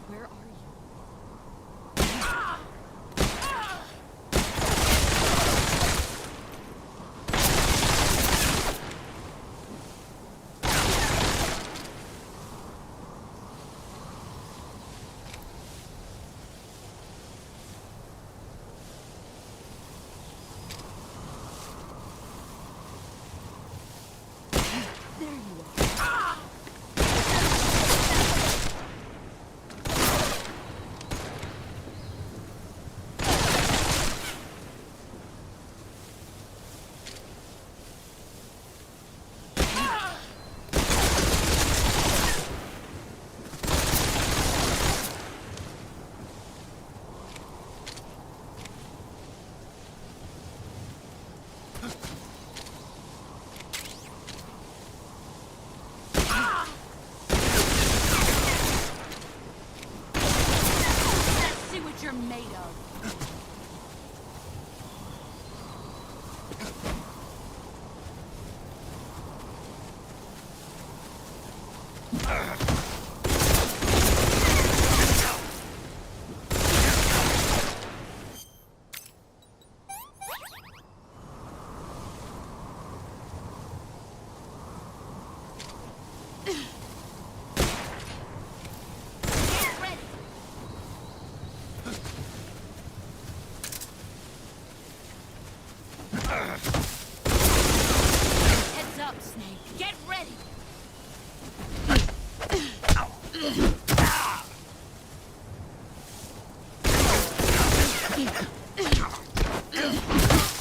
Where are you? There you are. Let's see what you're made of. Get ready. Heads up, Snake. Get ready.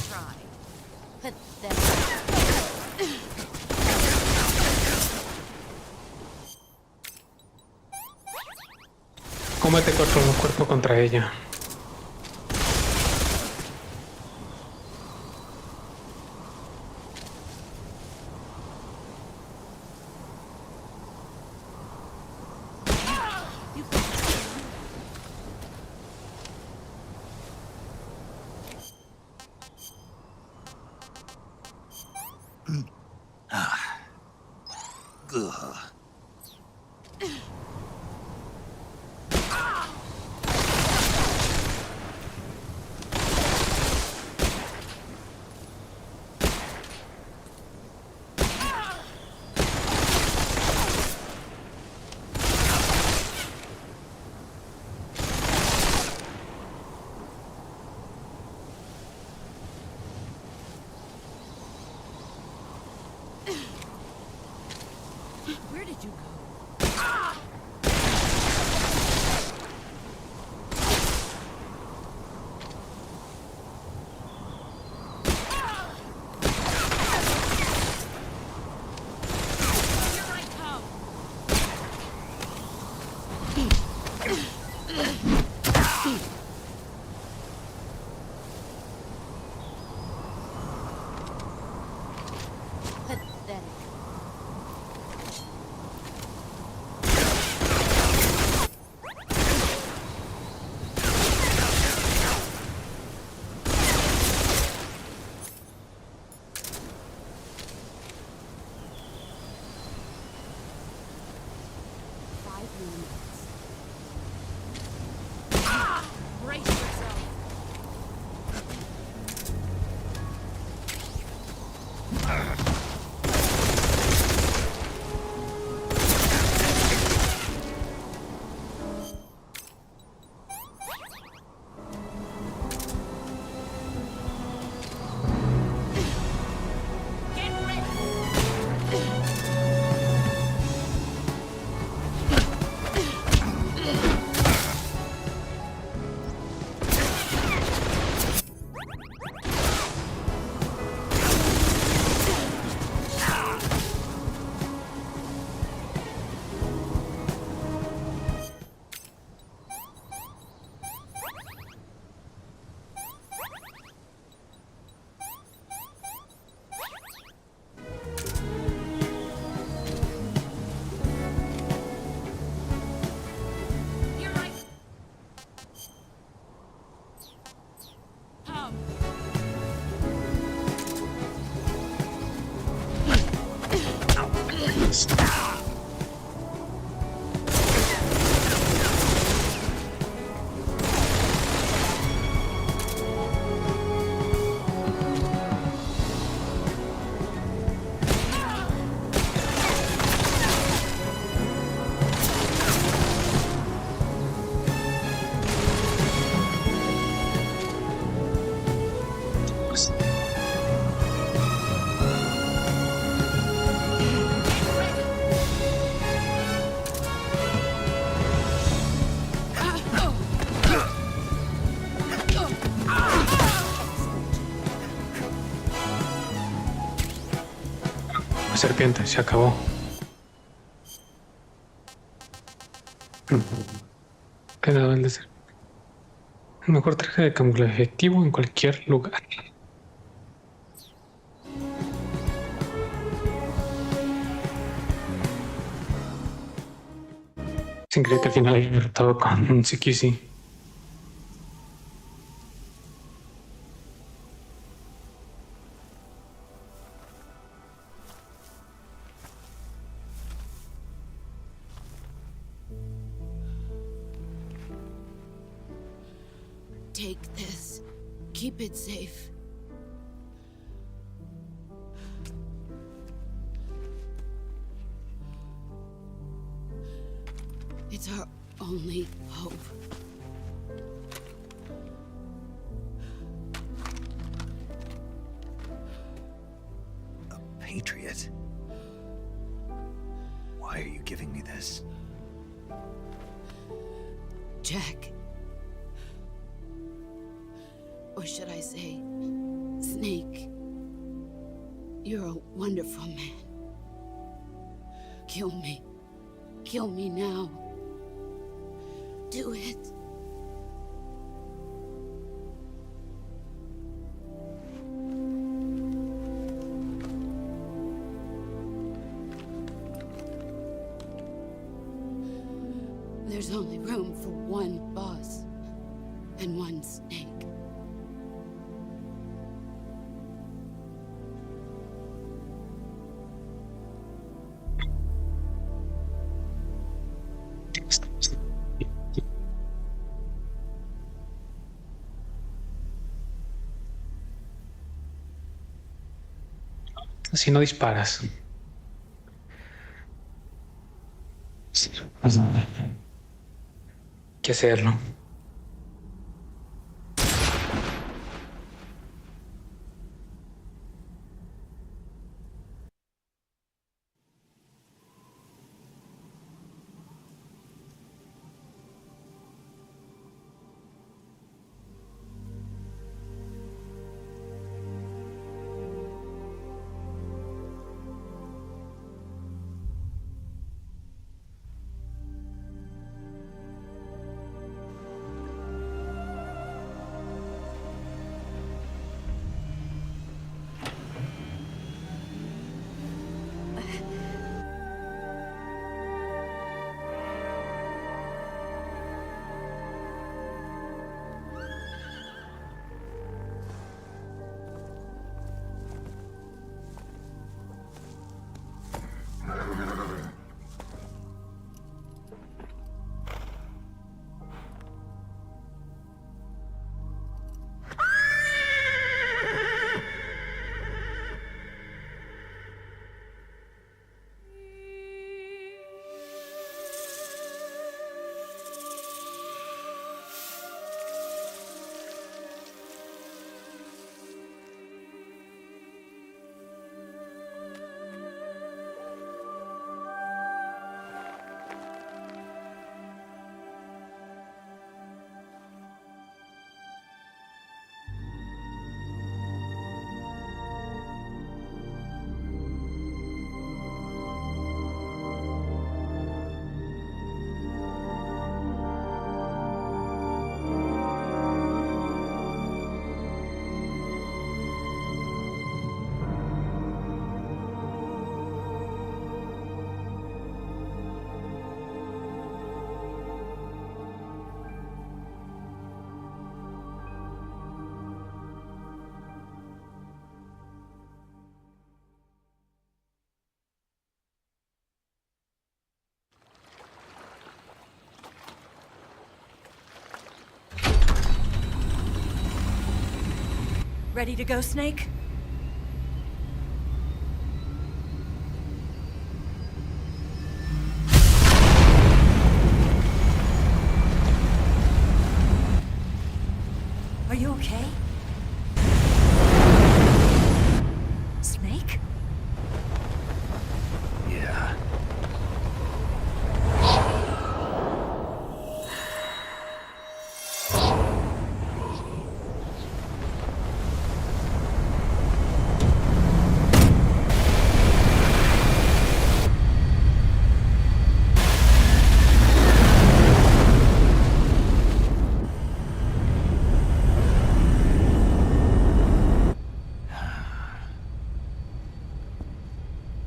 Try. Pathetic. Combate cuerpo a cuerpo contra ella. Ugh. Where did Dios. La serpiente se acabó. Quedaba el de ser el mejor traje de camuflaje efectivo en cualquier lugar. Es increíble que al final haya derrotado con un CQC. Take this. Keep it safe. It's our only hope. A patriot? Why are you giving me this? Jack. Or should I say, Snake. You're a wonderful man. Kill me. Kill me now. Do it. There's only room for one boss and one snake. Si no disparas. Hay que hacerlo. Ready to go, Snake? Are you okay? Snake? Yeah.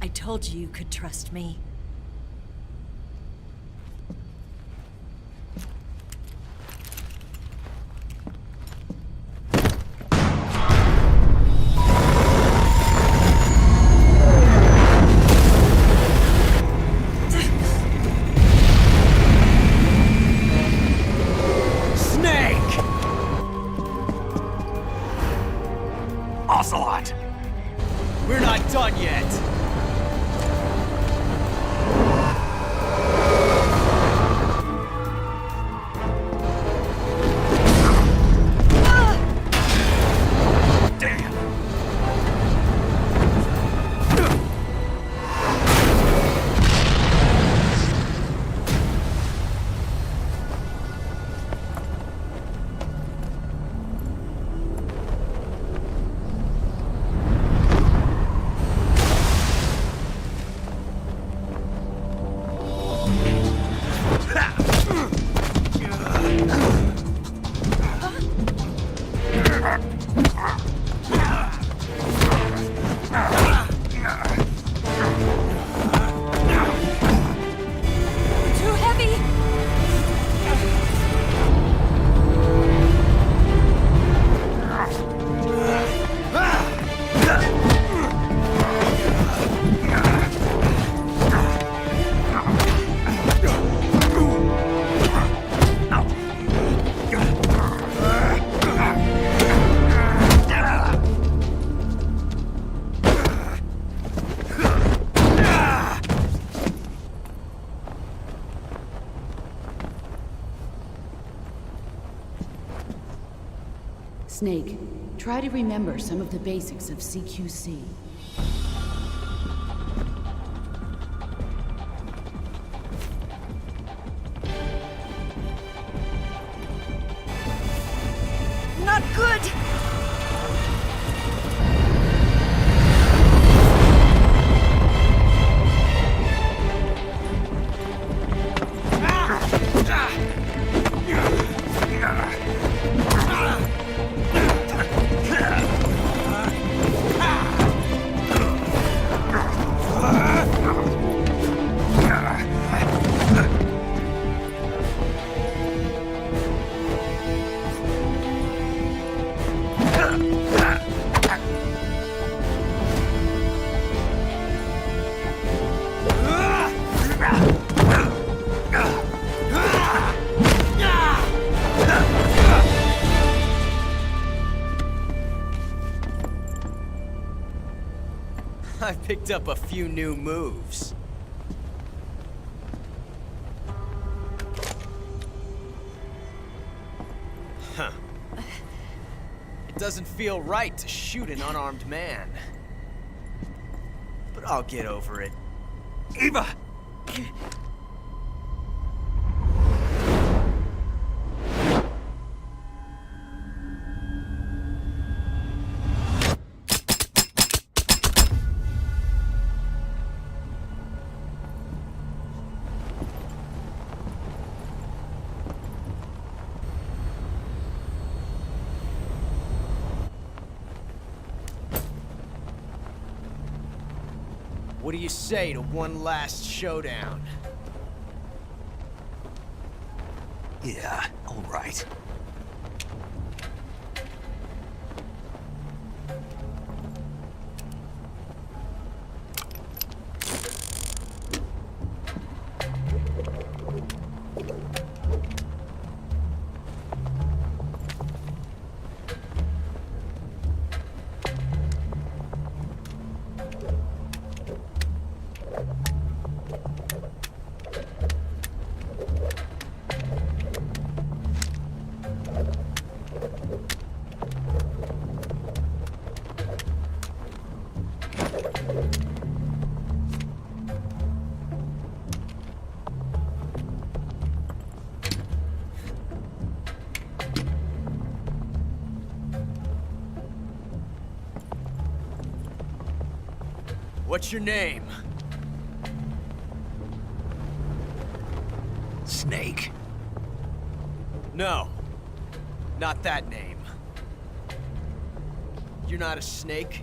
I told you could trust me. Snake! Ocelot! We're not done yet! Too heavy! Snake, try to remember some of the basics of CQC. Not good! I picked up a few new moves. Huh. It doesn't feel right to shoot an unarmed man. But I'll get over it. Eva! What do you say to one last showdown? Yeah, all right. What's your name? Snake. No, not that name. You're not a snake,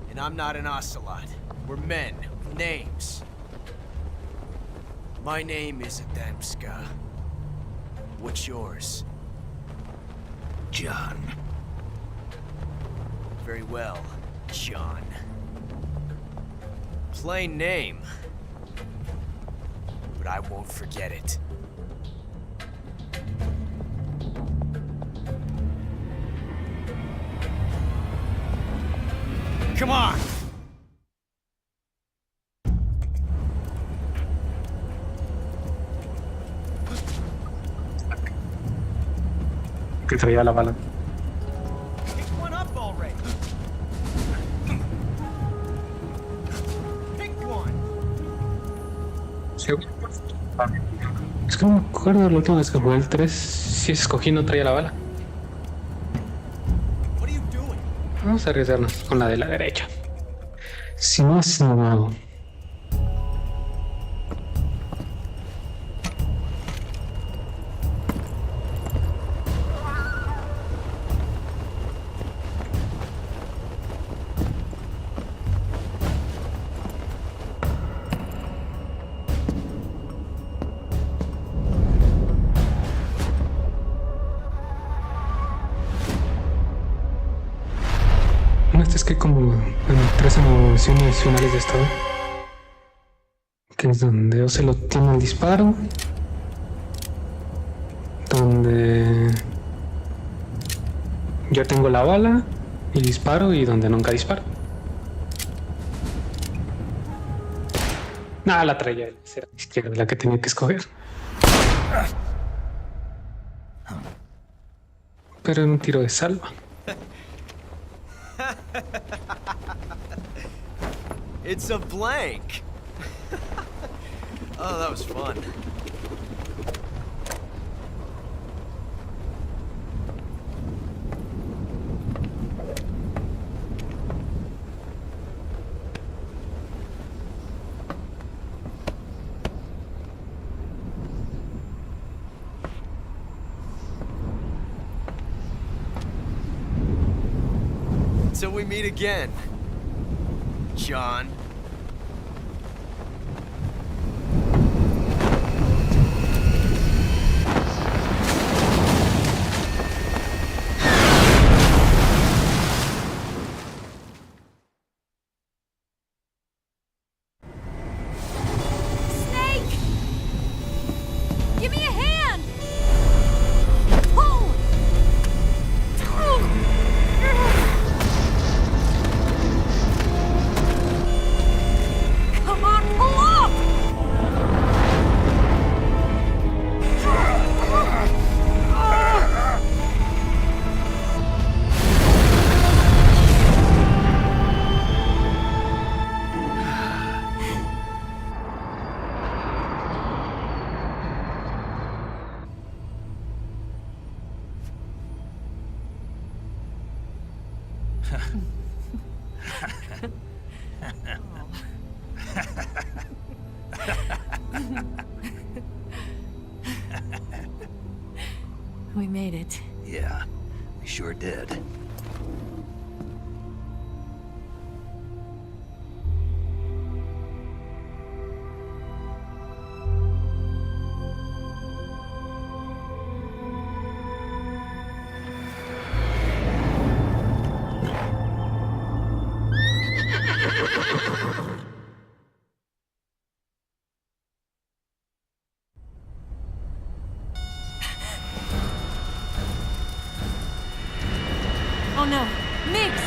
and I'm not an ocelot. We're men with names. My name is Adamska. What's yours? John. Very well, John. Plain name. But I won't forget it. Come on! Que traía la bala. Pick one up already. Pick one. Sí. Es que no me acuerdo la última vez que jugué el 3. Si escogí no traía la bala. What are you doing? Vamos a arriesgarnos con la de la derecha. Si no es nuevo. Es que como en 3 animaciones finales de estado, que es donde Ocelot tiene el disparo, donde yo tengo la bala y disparo, y donde nunca disparo. Nada, la traía era la izquierda la que tenía que escoger, pero en un tiro de salva. It's a blank. Oh, that was fun. Till we meet again, John. Snake! Give me a hand! Pull! Come on, pull up! We made it. Yeah, we sure did. Oh no, Miggs!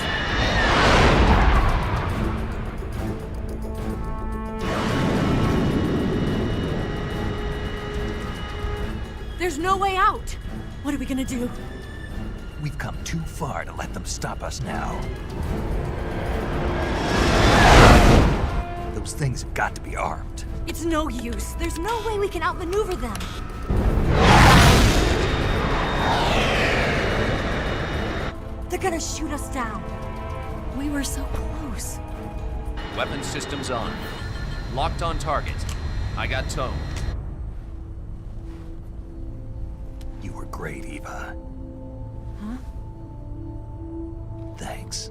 There's no way out! What are we gonna do? We've come too far to let them stop us now. those things have got to be armed. It's no use. There's no way we can outmaneuver them. They're gonna shoot us down. We were so close. Weapons systems on. Locked on target. I got tone. You were great, Eva. Huh? Thanks.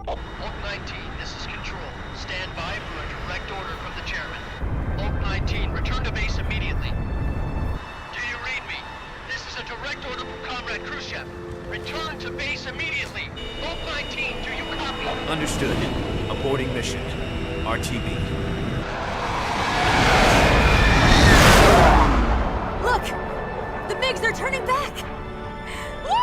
Oak 19, this is Control. Stand by for a direct order from the chairman. Oak 19, return to base immediately. Do you read me? This is a direct order from Comrade Khrushchev. Return to base immediately. Oak 19, do you copy? Understood. Aborting mission. RTB. Look! The MiGs are turning back! Woo!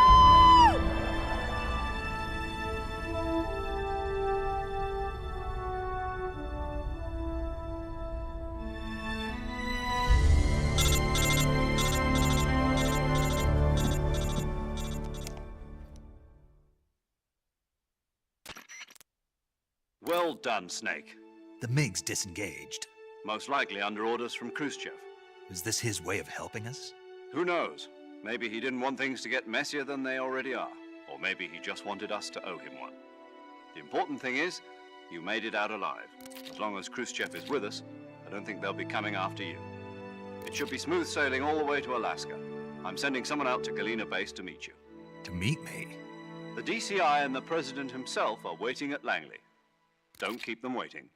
Well done, Snake. The MiGs disengaged. Most likely under orders from Khrushchev. Is this his way of helping us? Who knows? Maybe he didn't want things to get messier than they already are. Or maybe he just wanted us to owe him one. The important thing is, you made it out alive. As long as Khrushchev is with us, I don't think they'll be coming after you. It should be smooth sailing all the way to Alaska. I'm sending someone out to Galena Base to meet you. To meet me? The DCI and the President himself are waiting at Langley. Don't keep them waiting.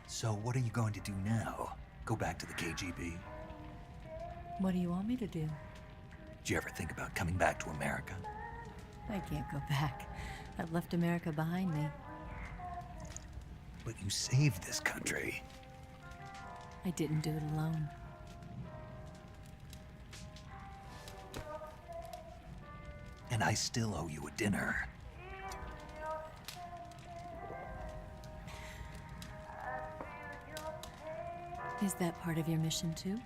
So what are you going to do now? Go back to the KGB? What do you want me to do? Did you ever think about coming back to America? I can't go back. I've left America behind me. But you saved this country. I didn't do it alone. And I still owe you a dinner. Is that part of your mission too?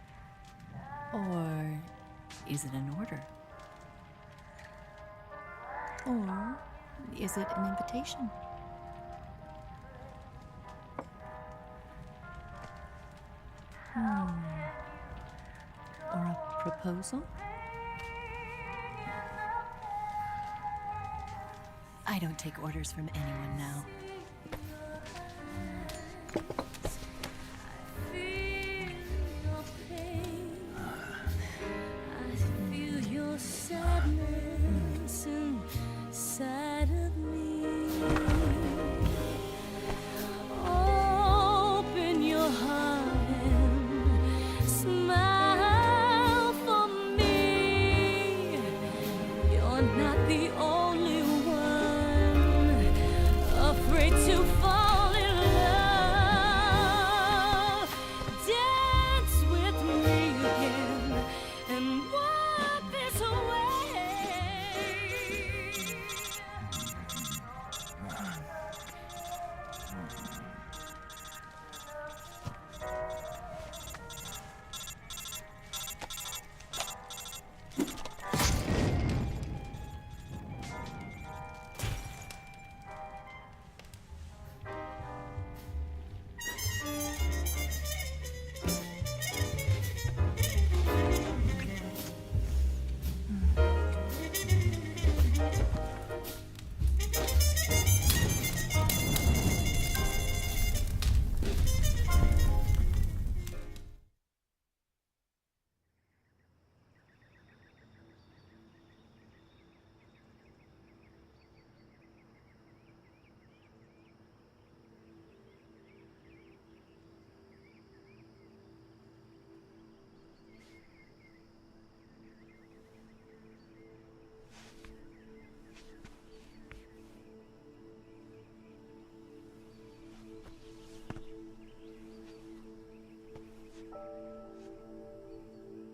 Or is it an order? Or is it an invitation? Or a proposal? I don't take orders from anyone now.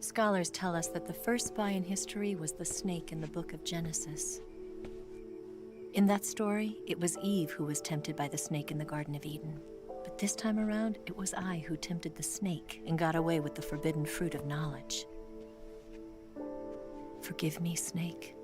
Scholars tell us that the first spy in history was the snake in the book of Genesis. In that story, it was Eve who was tempted by the snake in the Garden of Eden. But this time around, it was I who tempted the snake and got away with the forbidden fruit of knowledge. Forgive me, Snake.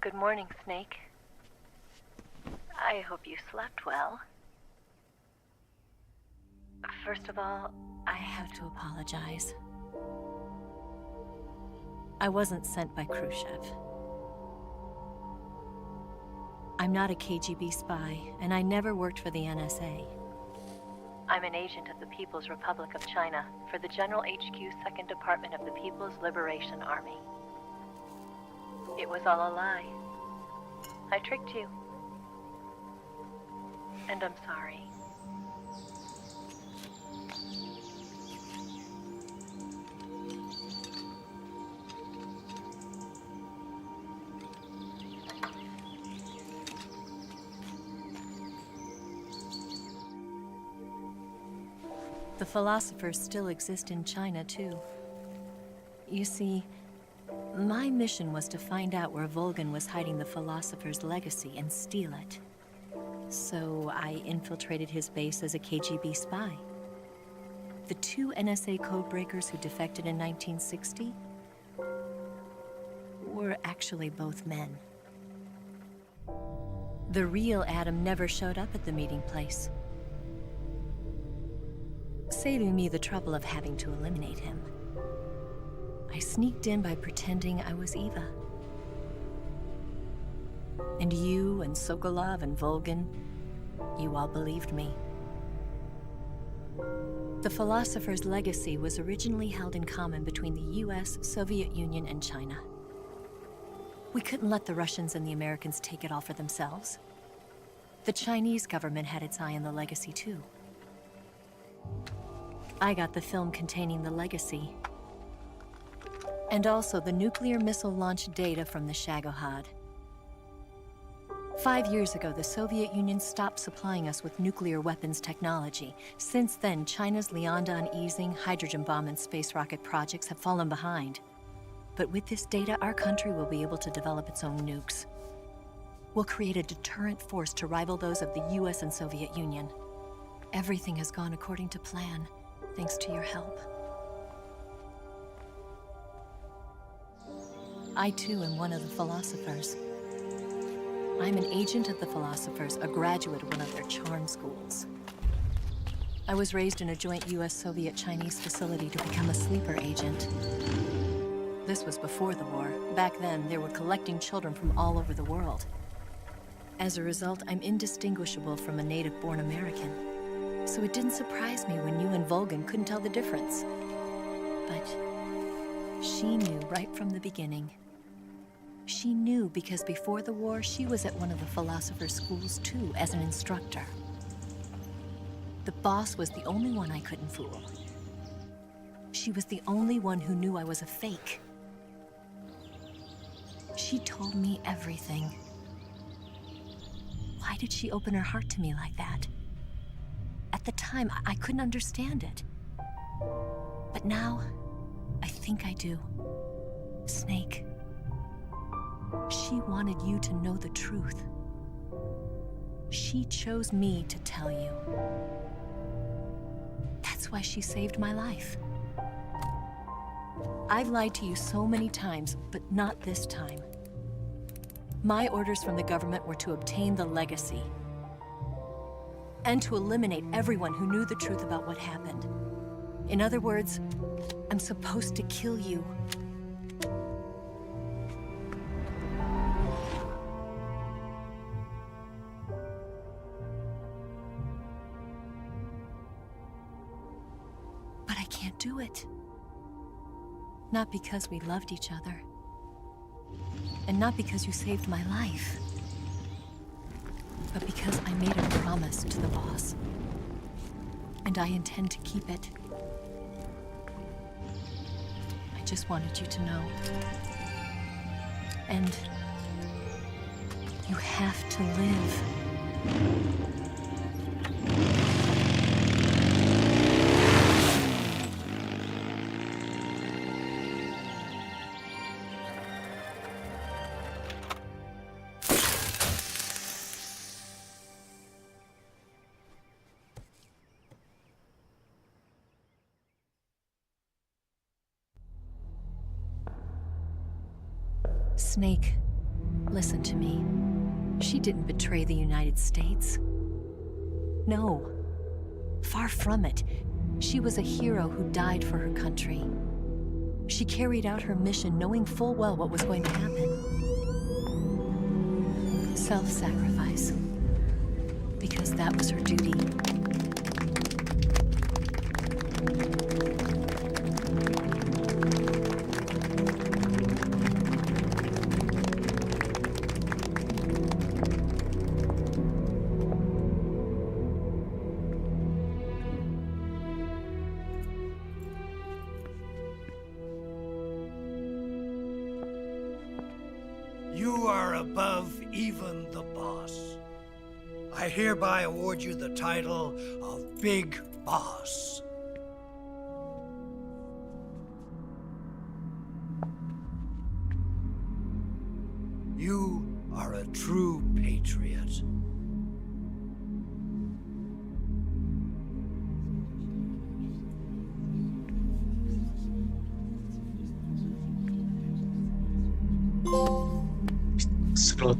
Good morning, Snake. I hope you slept well. First of all, I have to apologize. I wasn't sent by Khrushchev. I'm not a KGB spy, and I never worked for the NSA. I'm an agent of the People's Republic of China for the General HQ 2nd Department of the People's Liberation Army. It was all a lie. I tricked you. And I'm sorry. The philosophers still exist in China, too. You see, my mission was to find out where Volgin was hiding the philosopher's legacy and steal it. So I infiltrated his base as a KGB spy. The 2 NSA codebreakers who defected in 1960 were actually both men. The real Adam never showed up at the meeting place, saving me the trouble of having to eliminate him. I sneaked in by pretending I was Eva. And you and Sokolov and Volgin, you all believed me. The philosopher's legacy was originally held in common between the US, Soviet Union, and China. We couldn't let the Russians and the Americans take it all for themselves. The Chinese government had its eye on the legacy too. I got the film containing the legacy, and also the nuclear missile launch data from the Shagohod. 5 years ago, the Soviet Union stopped supplying us with nuclear weapons technology. Since then, China's Liaodong easing, hydrogen bomb, and space rocket projects have fallen behind. But with this data, our country will be able to develop its own nukes. We'll create a deterrent force to rival those of the US and Soviet Union. Everything has gone according to plan, thanks to your help. I too am one of the philosophers. I'm an agent of the philosophers, a graduate of one of their charm schools. I was raised in a joint US-Soviet-Chinese facility to become a sleeper agent. This was before the war. Back then, they were collecting children from all over the world. As a result, I'm indistinguishable from a native-born American. So it didn't surprise me when you and Volgin couldn't tell the difference. But she knew right from the beginning. She knew because before the war, she was at one of the philosopher's schools too, as an instructor. The boss was the only one I couldn't fool. She was the only one who knew I was a fake. She told me everything. Why did she open her heart to me like that? At the time, I couldn't understand it. But now, I think I do. Snake. She wanted you to know the truth. She chose me to tell you. That's why she saved my life. I've lied to you so many times, but not this time. My orders from the government were to obtain the legacy and to eliminate everyone who knew the truth about what happened. In other words, I'm supposed to kill you. do it. Not because we loved each other. And not because you saved my life. But because I made a promise to the boss. And I intend to keep it. I just wanted you to know. And you have to live. Snake, listen to me. She didn't betray the United States. No. Far from it. She was a hero who died for her country. She carried out her mission knowing full well what was going to happen. Self-sacrifice. Because that was her duty. You are above even the boss. I hereby award you the title of Big Boss. You are a true patriot. Slot.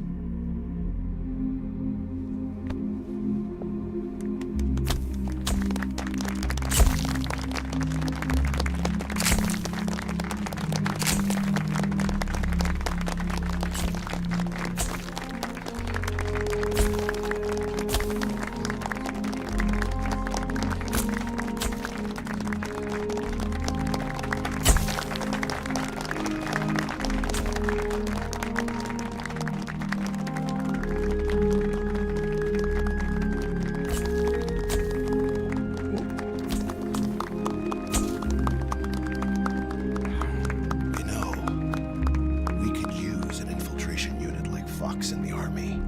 In the army.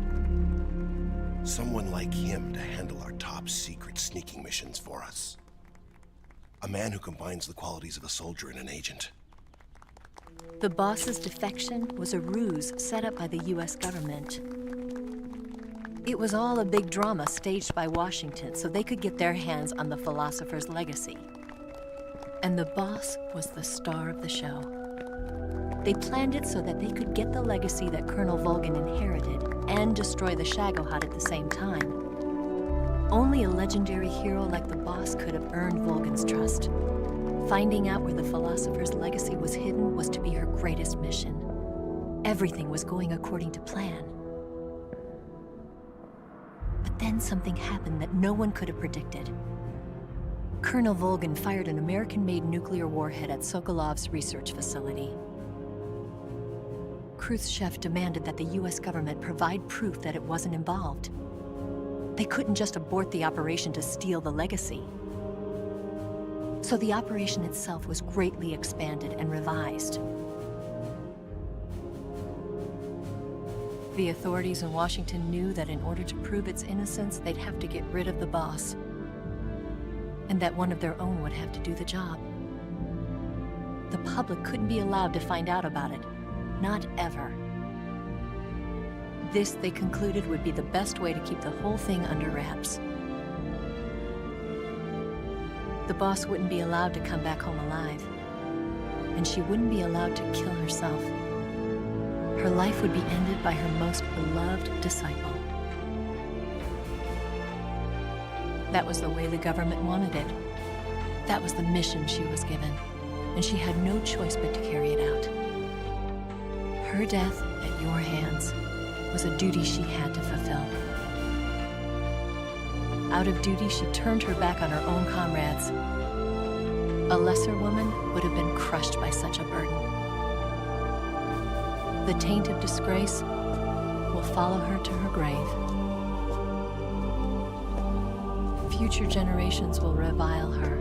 Someone like him to handle our top secret sneaking missions for us. A man who combines the qualities of a soldier and an agent. The boss's defection was a ruse set up by the US government. It was all a big drama staged by Washington so they could get their hands on the philosopher's legacy. And the boss was the star of the show. They planned it so that they could get the legacy that Colonel Volgin inherited and destroy the Shagohod at the same time. Only a legendary hero like the boss could have earned Volgin's trust. Finding out where the philosopher's legacy was hidden was to be her greatest mission. Everything was going according to plan. But then something happened that no one could have predicted. Colonel Volgin fired an American-made nuclear warhead at Sokolov's research facility. Khrushchev demanded that the US government provide proof that it wasn't involved. They couldn't just abort the operation to steal the legacy. So the operation itself was greatly expanded and revised. The authorities in Washington knew that in order to prove its innocence, they'd have to get rid of the boss. And that one of their own would have to do the job. The public couldn't be allowed to find out about it. Not ever. This, they concluded, would be the best way to keep the whole thing under wraps. The boss wouldn't be allowed to come back home alive. And she wouldn't be allowed to kill herself. Her life would be ended by her most beloved disciple. That was the way the government wanted it. That was the mission she was given. And she had no choice but to carry it out. Her death at your hands was a duty she had to fulfill. Out of duty, she turned her back on her own comrades. A lesser woman would have been crushed by such a burden. The taint of disgrace will follow her to her grave. Future generations will revile her.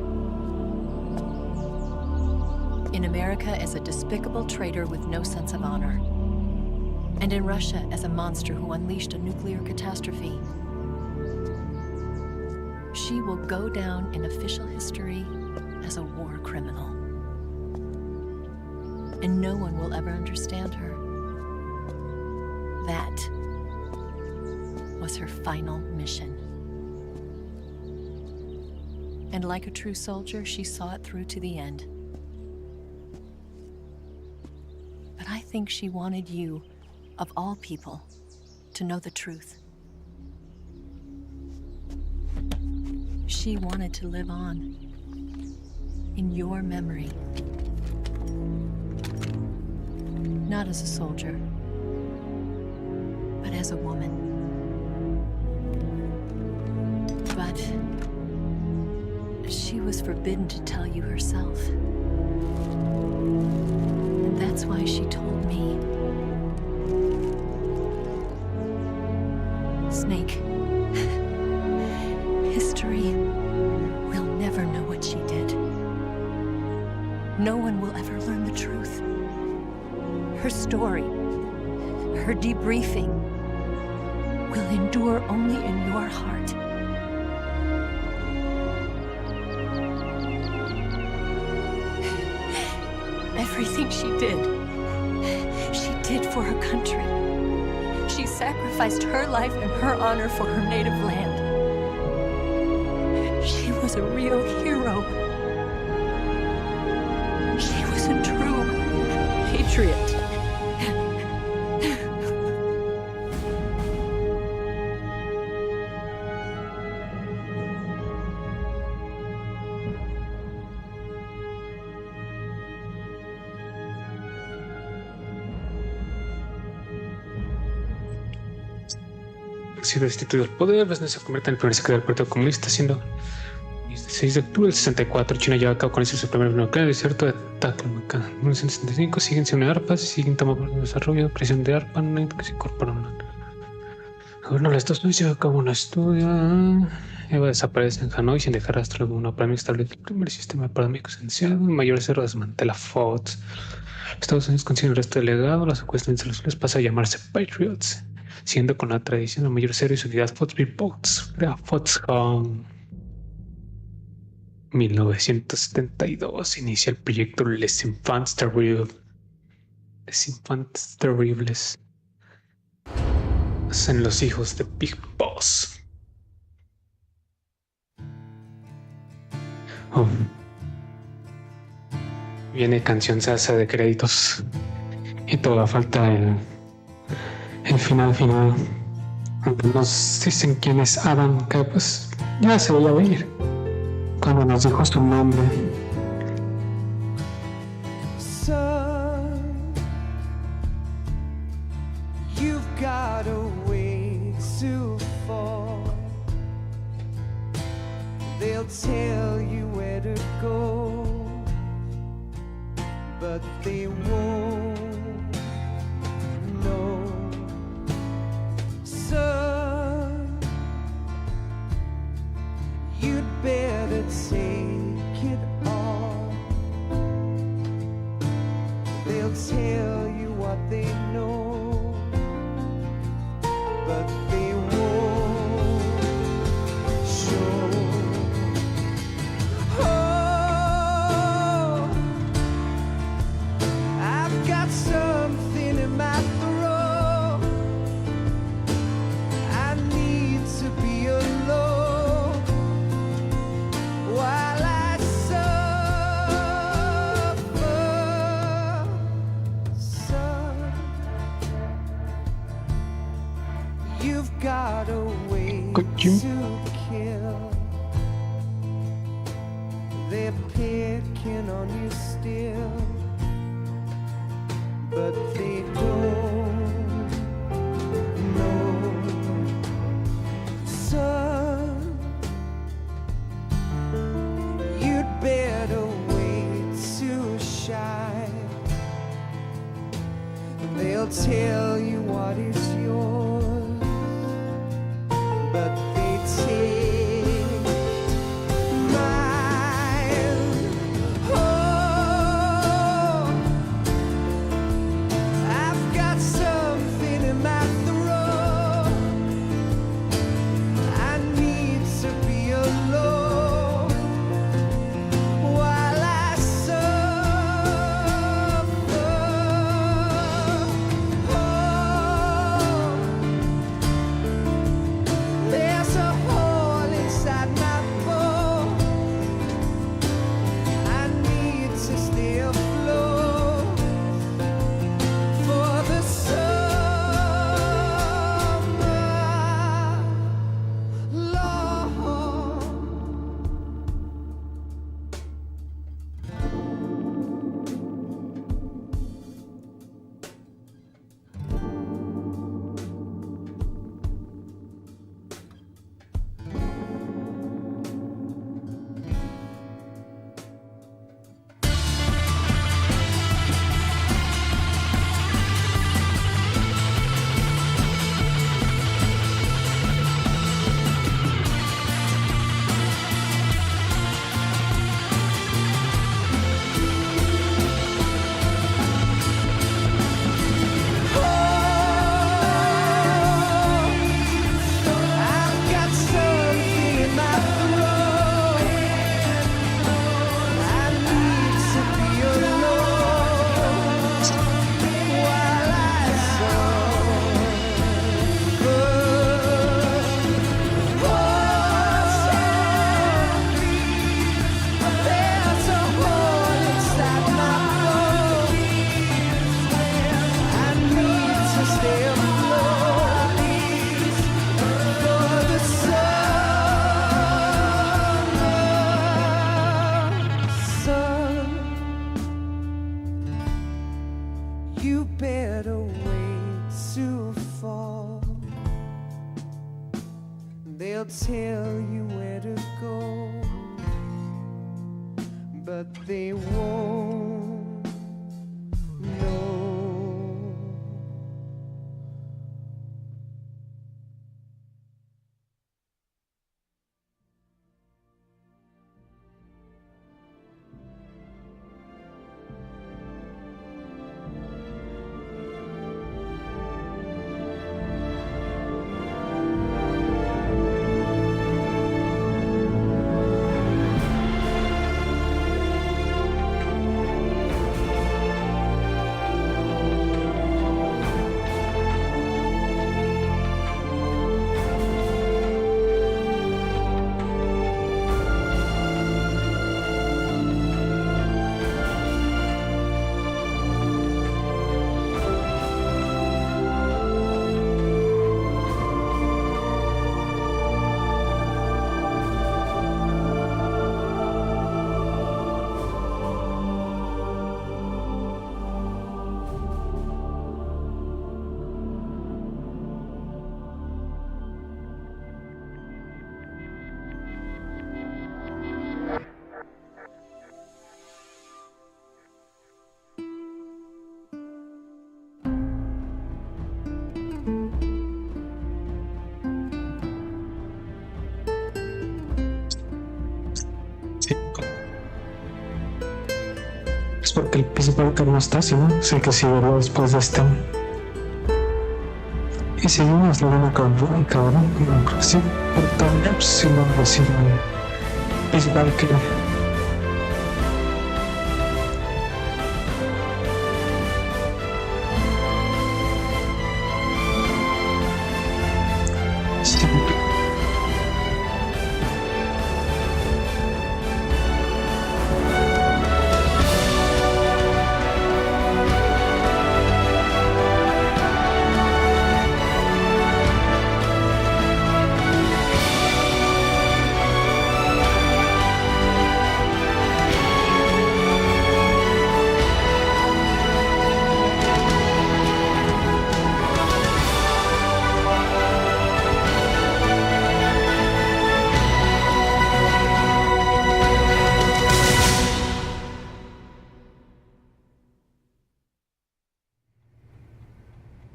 In America as a despicable traitor with no sense of honor. And in Russia as a monster who unleashed a nuclear catastrophe. She will go down in official history as a war criminal. And no one will ever understand her. That was her final mission. And like a true soldier, she saw it through to the end. But I think she wanted you, of all people, to know the truth. She wanted to live on in your memory. Not as a soldier, but as a woman. But she was forbidden to tell you herself. And that's why she told me. Snake, history will never know what she did. No one will ever learn the truth. Her story, her debriefing, will endure only in your heart. Everything she did for her country. She sacrificed her life and her honor for her native land. She was a real hero. She was a true patriot. Sido destituido del poder, Vesna se convierte en el primer secretario del Partido Comunista, siendo el 16 de octubre del 64. China lleva a cabo con eso su primer nuclear desierto de Taklamakan. En 1965 siguen sin ARPA, siguen tomando el desarrollo, presión de ARPA, que se incorporaron. El gobierno de los Estados Unidos lleva a cabo un estudio. Eva desaparece en Hanoi sin dejar rastro alguno. Para mí establece el primer sistema de paramédico esencial. El mayor cerro desmantela Fox. Estados Unidos consigue el resto del legado. La secuestra de los azules pasa a llamarse Patriots. Siendo con la tradición el mayor cero y su unidad Foxville Box, crea Foxconn. 1972 inicia el proyecto Les Enfants Terribles. Les Enfants Terribles. Hacen los hijos de Big Boss. Viene canción salsa de créditos. Y toda falta el final. Nos dicen quién es Adam, que pues ya se veía venir cuando nos dijo su nombre. Son, you've got a ways to fall. They'll tell you where to go, but they won't know. Son, you'd better take it on. They'll tell you what they know, but they won't show. Oh, I've got something in my throat. I need to be alone while I suffer. Son, you've got a way to kill. They're picking on you still, but they don't know. Son, you'd better wait. They'll tell you where to go, but they won't know. Es porque el Peacemaker no está, ¿sí? ¿No? Sé que sí, verlo después de este. Y seguimos la buena con Roy, cabrón. Sí, pero también sí lo recibe Peacemaker. Sí.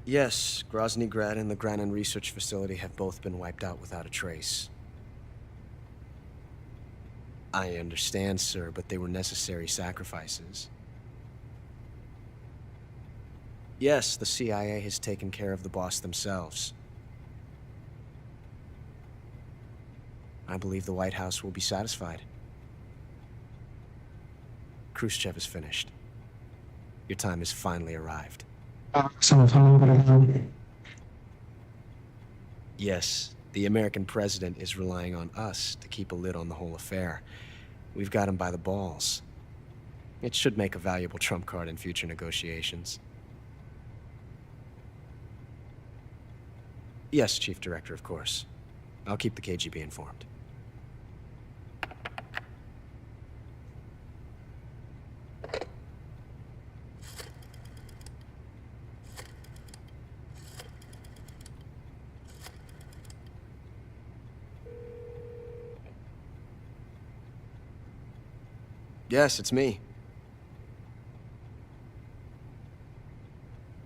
Yes, Grozny Grad and the Gran Research Facility have both been wiped out without a trace. I understand, sir, but they were necessary sacrifices. Yes, the CIA has taken care of the boss themselves. I believe the White House will be satisfied. Khrushchev is finished. Your time has finally arrived. Yes, the American president is relying on us to keep a lid on the whole affair. We've got him by the balls. It should make a valuable trump card in future negotiations. Yes, Chief Director, of course. I'll keep the KGB informed. Yes, it's me.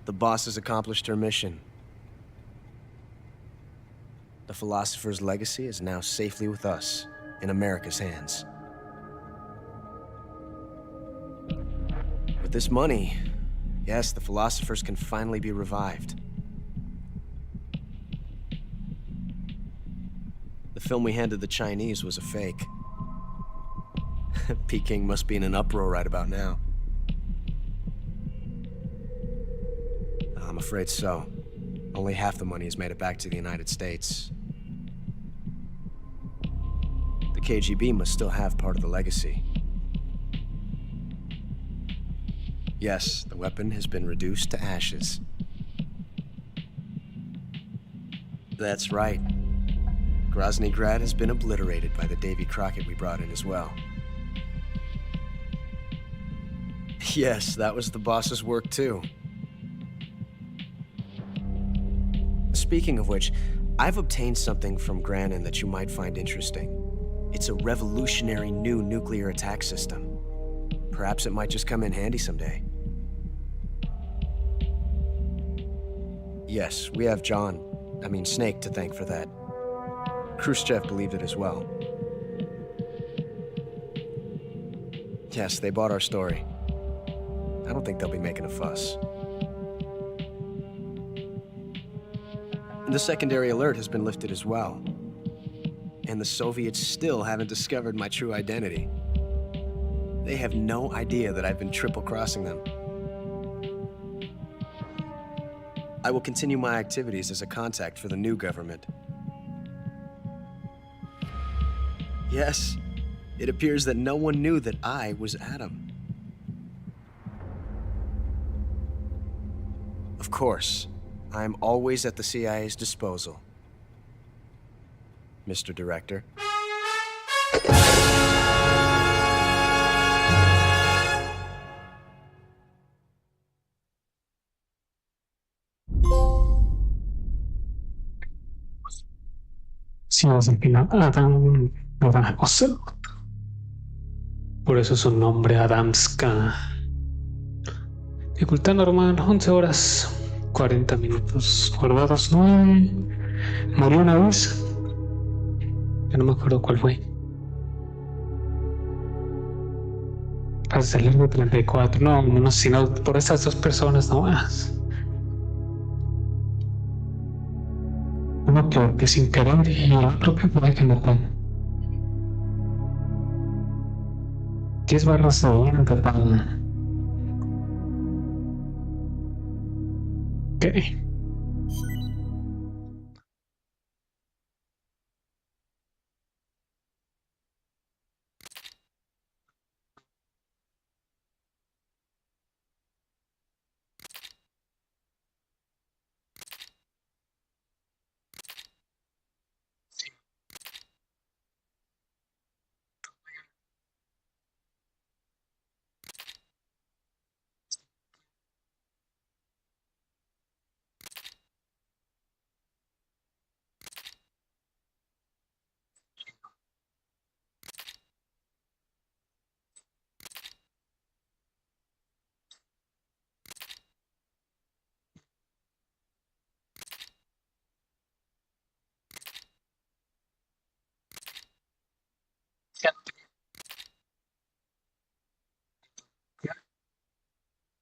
The boss has accomplished her mission. The philosopher's legacy is now safely with us, in America's hands. With this money, yes, the philosophers can finally be revived. The film we handed the Chinese was a fake. Peking must be in an uproar right about now. I'm afraid so. Only half the money has made it back to the United States. The KGB must still have part of the legacy. Yes, the weapon has been reduced to ashes. That's right. Grozny Grad has been obliterated by the Davy Crockett we brought in as well. Yes, that was the boss's work too. Speaking of which, I've obtained something from Granin that you might find interesting. It's a revolutionary new nuclear attack system. Perhaps it might just come in handy someday. Yes, we have Snake to thank for that. Khrushchev believed it as well. Yes, they bought our story. I don't think they'll be making a fuss. The secondary alert has been lifted as well. And the Soviets still haven't discovered my true identity. They have no idea that I've been triple-crossing them. I will continue my activities as a contact for the new government. Yes, it appears that no one knew that I was Adam. Of course, I'm always at the CIA's disposal, Mr. Director. Sí, es el final. Adam Ocelot. Por eso su nombre, Adamska. Dificultad normal, 11 horas, 40 minutos. Guardados 9. Murió una vez. Ya no me acuerdo cuál fue. Para salir de 34. No, sino por esas dos personas nomás. Uno que sin querer y el otro que puede que no. 10 barras de oro en total. Ok.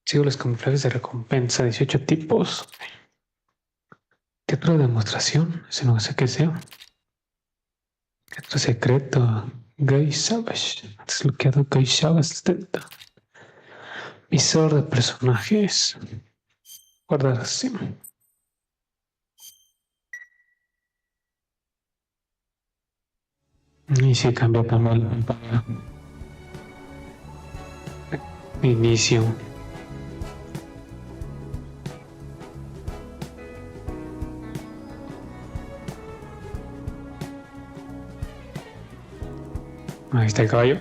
Sigo los camuflajes de recompensa, 18 tipos. ¿Qué otra demostración? Ese no sé qué sea. ¿Qué otro secreto? Gay Savage. Desbloqueado Gay Savage 70. Visor de personajes. Guardar así. Y si cambia también la pantalla. Inicio. Ahí está el caballo.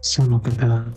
Son lo que te dan.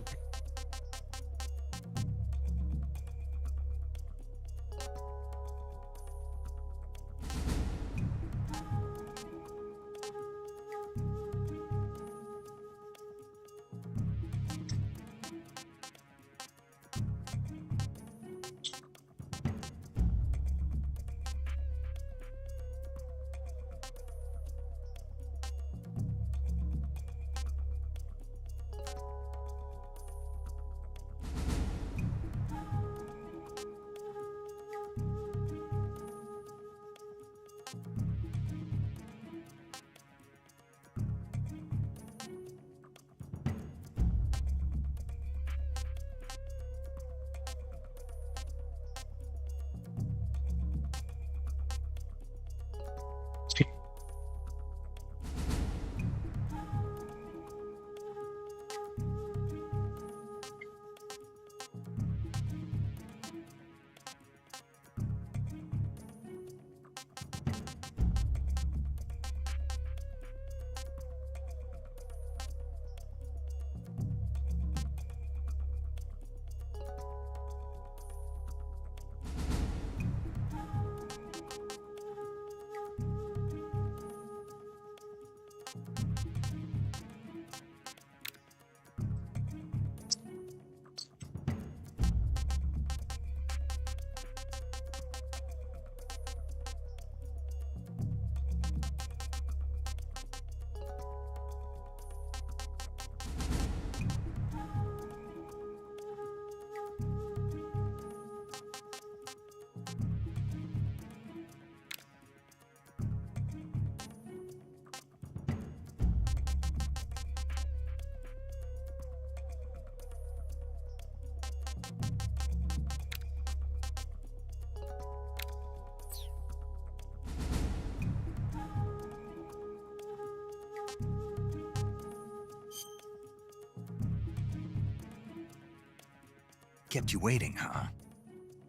Kept you waiting, huh?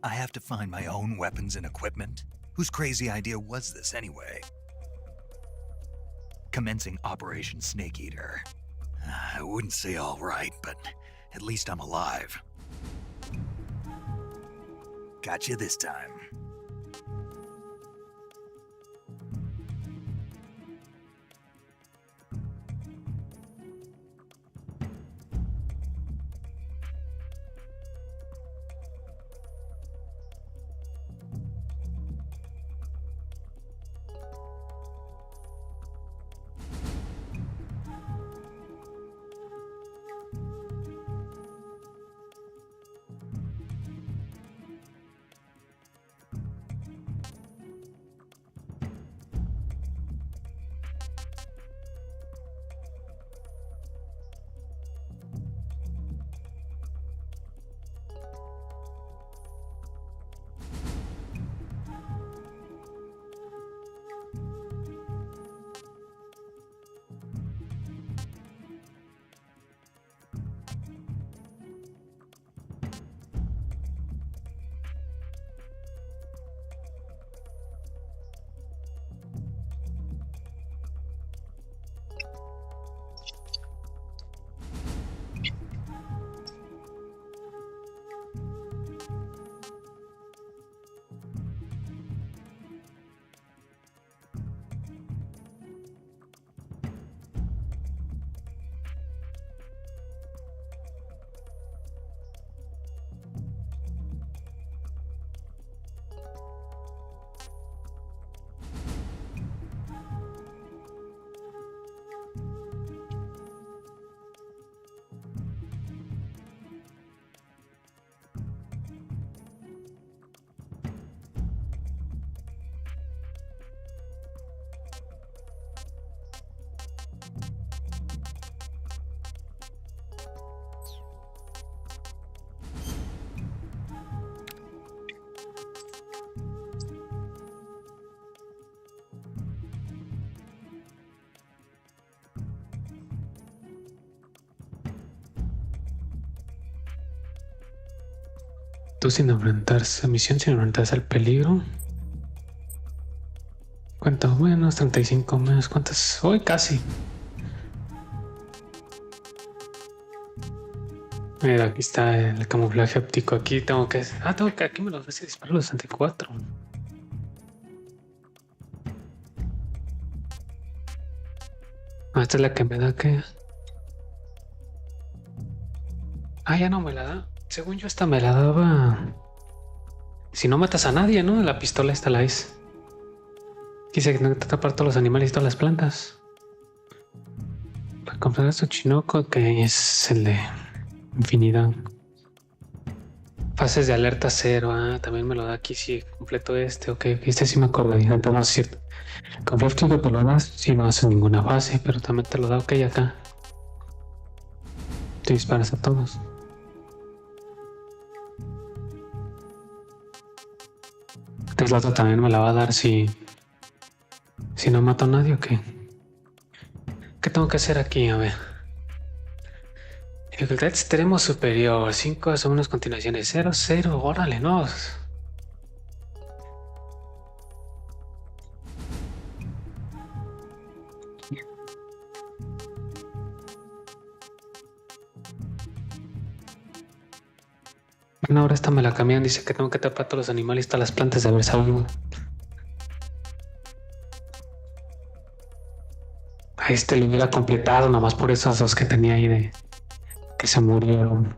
I have to find my own weapons and equipment? Whose crazy idea was this, anyway? Commencing Operation Snake Eater. I wouldn't say all right, but at least I'm alive. Got you this time. Tú sin enfrentarse, misión sin enfrentarse al peligro. ¿Cuántos buenos? 35 menos. ¿Cuántas? Hoy casi. Mira, aquí está el camuflaje óptico. Aquí tengo que... aquí me los hace disparar los 64. Esta es la que me da que... ya no me la da. Según yo esta me la daba... Si no matas a nadie, ¿no? La pistola esta la es. Dice que no te tapar todos los animales y todas las plantas. Para comprar este chinoco que es el de infinidad. Fases de alerta 0. También me lo da aquí si completo este. Ok, este sí me acuerdo. No es cierto. Conflicto que te lo das si no haces ninguna fase, pero también te lo da ok acá. Te disparas a todos. Entonces la otra también me la va a dar si no mato a nadie o qué. ¿Qué tengo que hacer aquí? A ver. Dificultad extremo superior. 5 son unas continuaciones. 0, 0. Órale, no. Bueno, ahora esta me la cambian. Dice que tengo que tapar todos los animales y todas las plantas de haber sabido. A este lo hubiera completado, nada más por esos dos que tenía ahí de que se murieron.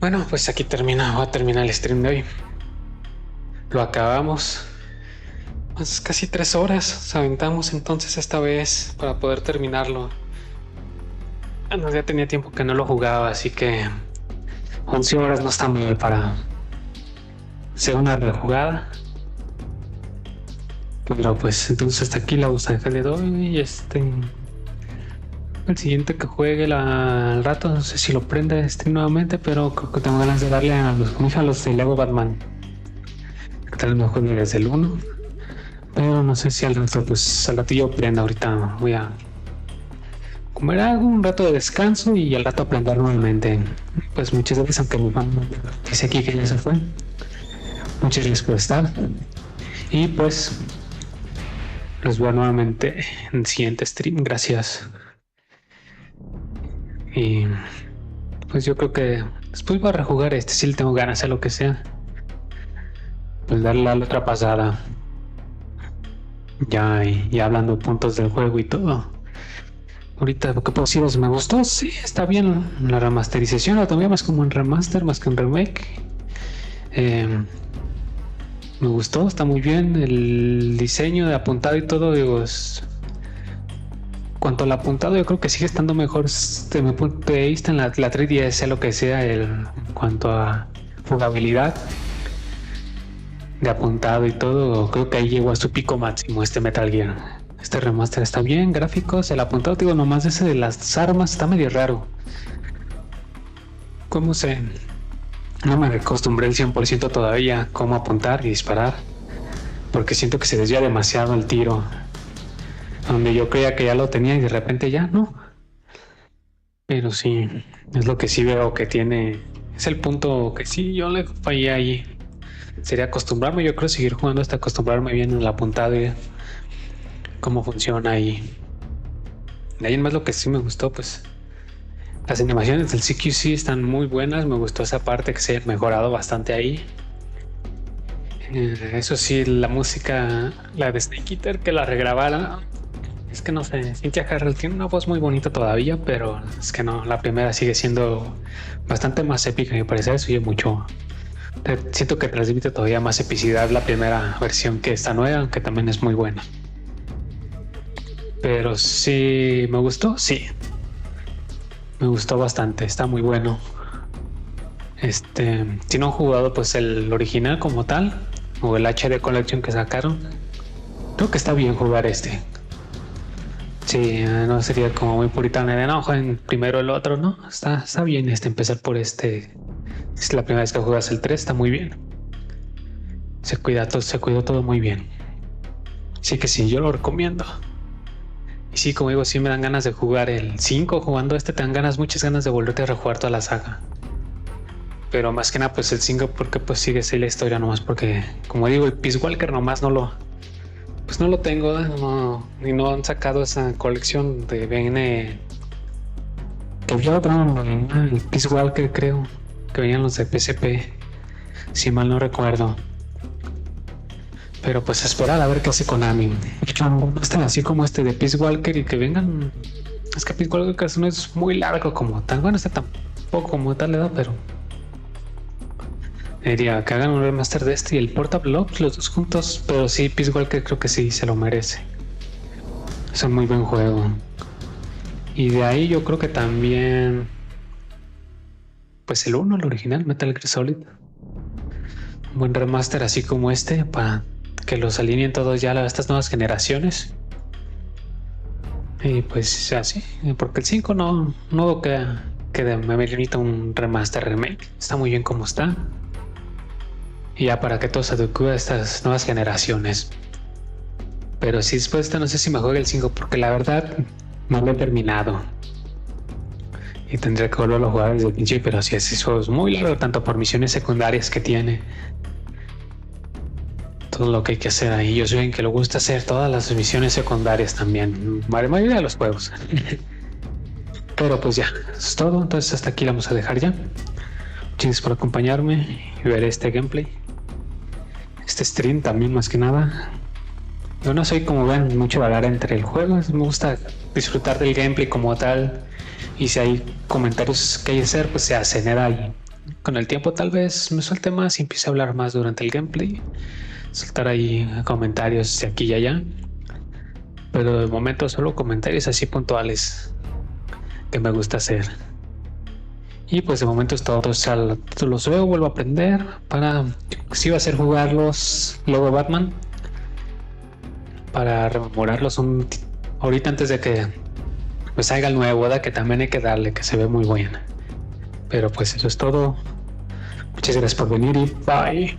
Bueno, pues aquí voy a terminar el stream de hoy. Lo acabamos. Pues casi 3 horas nos aventamos entonces esta vez para poder terminarlo. Bueno, ya tenía tiempo que no lo jugaba, así que 11 horas no está mal para hacer una rejugada. Pero pues entonces hasta aquí la gusta que le doy y el siguiente que juegue al rato, no sé si lo prende nuevamente, pero creo que tengo ganas de darle a los de Lego Batman. Tal vez me juegue desde el 1, pero no sé si al rato, pues al rato yo prenda. Ahorita voy a comer algo, un rato de descanso y al rato aprender nuevamente. Pues muchas gracias, aunque mi fan dice aquí que ya se fue. Muchas gracias por estar. Y pues los veo nuevamente en el siguiente stream. Gracias. Y pues yo creo que después voy a rejugar si le tengo ganas, sea lo que sea. Pues darle la otra pasada. Ya hablando de puntos del juego y todo. Ahorita lo que puedo deciros, me gustó, sí, está bien la remasterización, la tomé más como un remaster, más que un remake. Me gustó, está muy bien el diseño de apuntado y todo, digo, cuanto al apuntado yo creo que sigue estando mejor desde mi punto de vista en la 3DS, sea lo que sea, en cuanto a jugabilidad de apuntado y todo, creo que ahí llegó a su pico máximo este Metal Gear. Este remaster está bien, gráficos, el apuntado, digo, nomás ese de las armas está medio raro. No me acostumbré el 100% todavía cómo apuntar y disparar, porque siento que se desvía demasiado el tiro. Donde yo creía que ya lo tenía y de repente ya no. Pero sí, es lo que sí veo que tiene, es el punto que sí yo le fallé ahí. Sería acostumbrarme, yo creo seguir jugando hasta acostumbrarme bien el apuntado y cómo funciona ahí. De ahí en más lo que sí me gustó, pues las animaciones del CQC están muy buenas. Me gustó esa parte que se ha mejorado bastante ahí. Eso sí, la música, la de Snake Eater, que la regrabara, es que no sé, Cynthia Harrell tiene una voz muy bonita todavía, pero es que no, la primera sigue siendo bastante más épica. Me parece, eso oye mucho. Siento que transmite todavía más epicidad la primera versión que esta nueva, aunque también es muy buena. Pero sí, me gustó, sí. Me gustó bastante, está muy bueno. Si no han jugado pues el original como tal, o el HD Collection que sacaron, creo que está bien jugar Sí, no sería como muy puritano de no, jueguen primero el otro, ¿no? Está bien empezar por este. Es la primera vez que juegas el 3, está muy bien. Se cuidó todo muy bien. Así que sí, yo lo recomiendo. Y sí, como digo, sí me dan ganas de jugar el 5. Jugando te dan muchas ganas de volverte a rejugar toda la saga. Pero más que nada pues el 5 porque pues sigue así la historia nomás porque como digo el Peace Walker nomás no lo tengo, y no han sacado esa colección de viene que yo el Peace Walker creo que venían los de PSP si mal no recuerdo. Pero pues esperar a ver qué hace Konami. No están así como este de Peace Walker y que vengan. Es que Peace Walker no es muy largo como tal. Bueno, está tampoco como tal edad, pero diría que hagan un remaster de este y el Portable Ops, los dos juntos. Pero sí, Peace Walker creo que sí se lo merece. Es un muy buen juego. Y de ahí yo creo que también pues el 1, el original, Metal Gear Solid. Un buen remaster así como este para que los alineen todos ya a estas nuevas generaciones. Y pues así, porque el 5 no que me merita un remaster remake. Está muy bien como está. Y ya para que todo se adecue a estas nuevas generaciones. Pero sí, después de esto no sé si me juegue el 5 porque la verdad no lo he terminado. Y tendría que volverlo a jugar desde el principio, pero sí, ese juego es muy largo, tanto por misiones secundarias que tiene. Todo lo que hay que hacer ahí. Yo soy alguien que le gusta hacer todas las misiones secundarias también. La mayoría de los juegos. Pero pues ya, eso es todo. Entonces hasta aquí la vamos a dejar ya. Muchas gracias por acompañarme y ver este gameplay. Este stream también más que nada. Yo no soy como ven mucho vagar entre el juego. Me gusta disfrutar del gameplay como tal. Y si hay comentarios que hay que hacer, pues se hacen. Y con el tiempo tal vez me suelte más y empiece a hablar más durante el gameplay. Soltar ahí comentarios de aquí y allá. Pero de momento solo comentarios así puntuales que me gusta hacer. Y pues de momento es todo. O sea, los veo, vuelvo a aprender. Para si va a ser jugarlos luego Batman. Para rememorarlos ahorita antes de que pues salga el nuevo, ¿verdad? Que también hay que darle, que se ve muy buena. Pero pues eso es todo. Muchas gracias por venir y bye.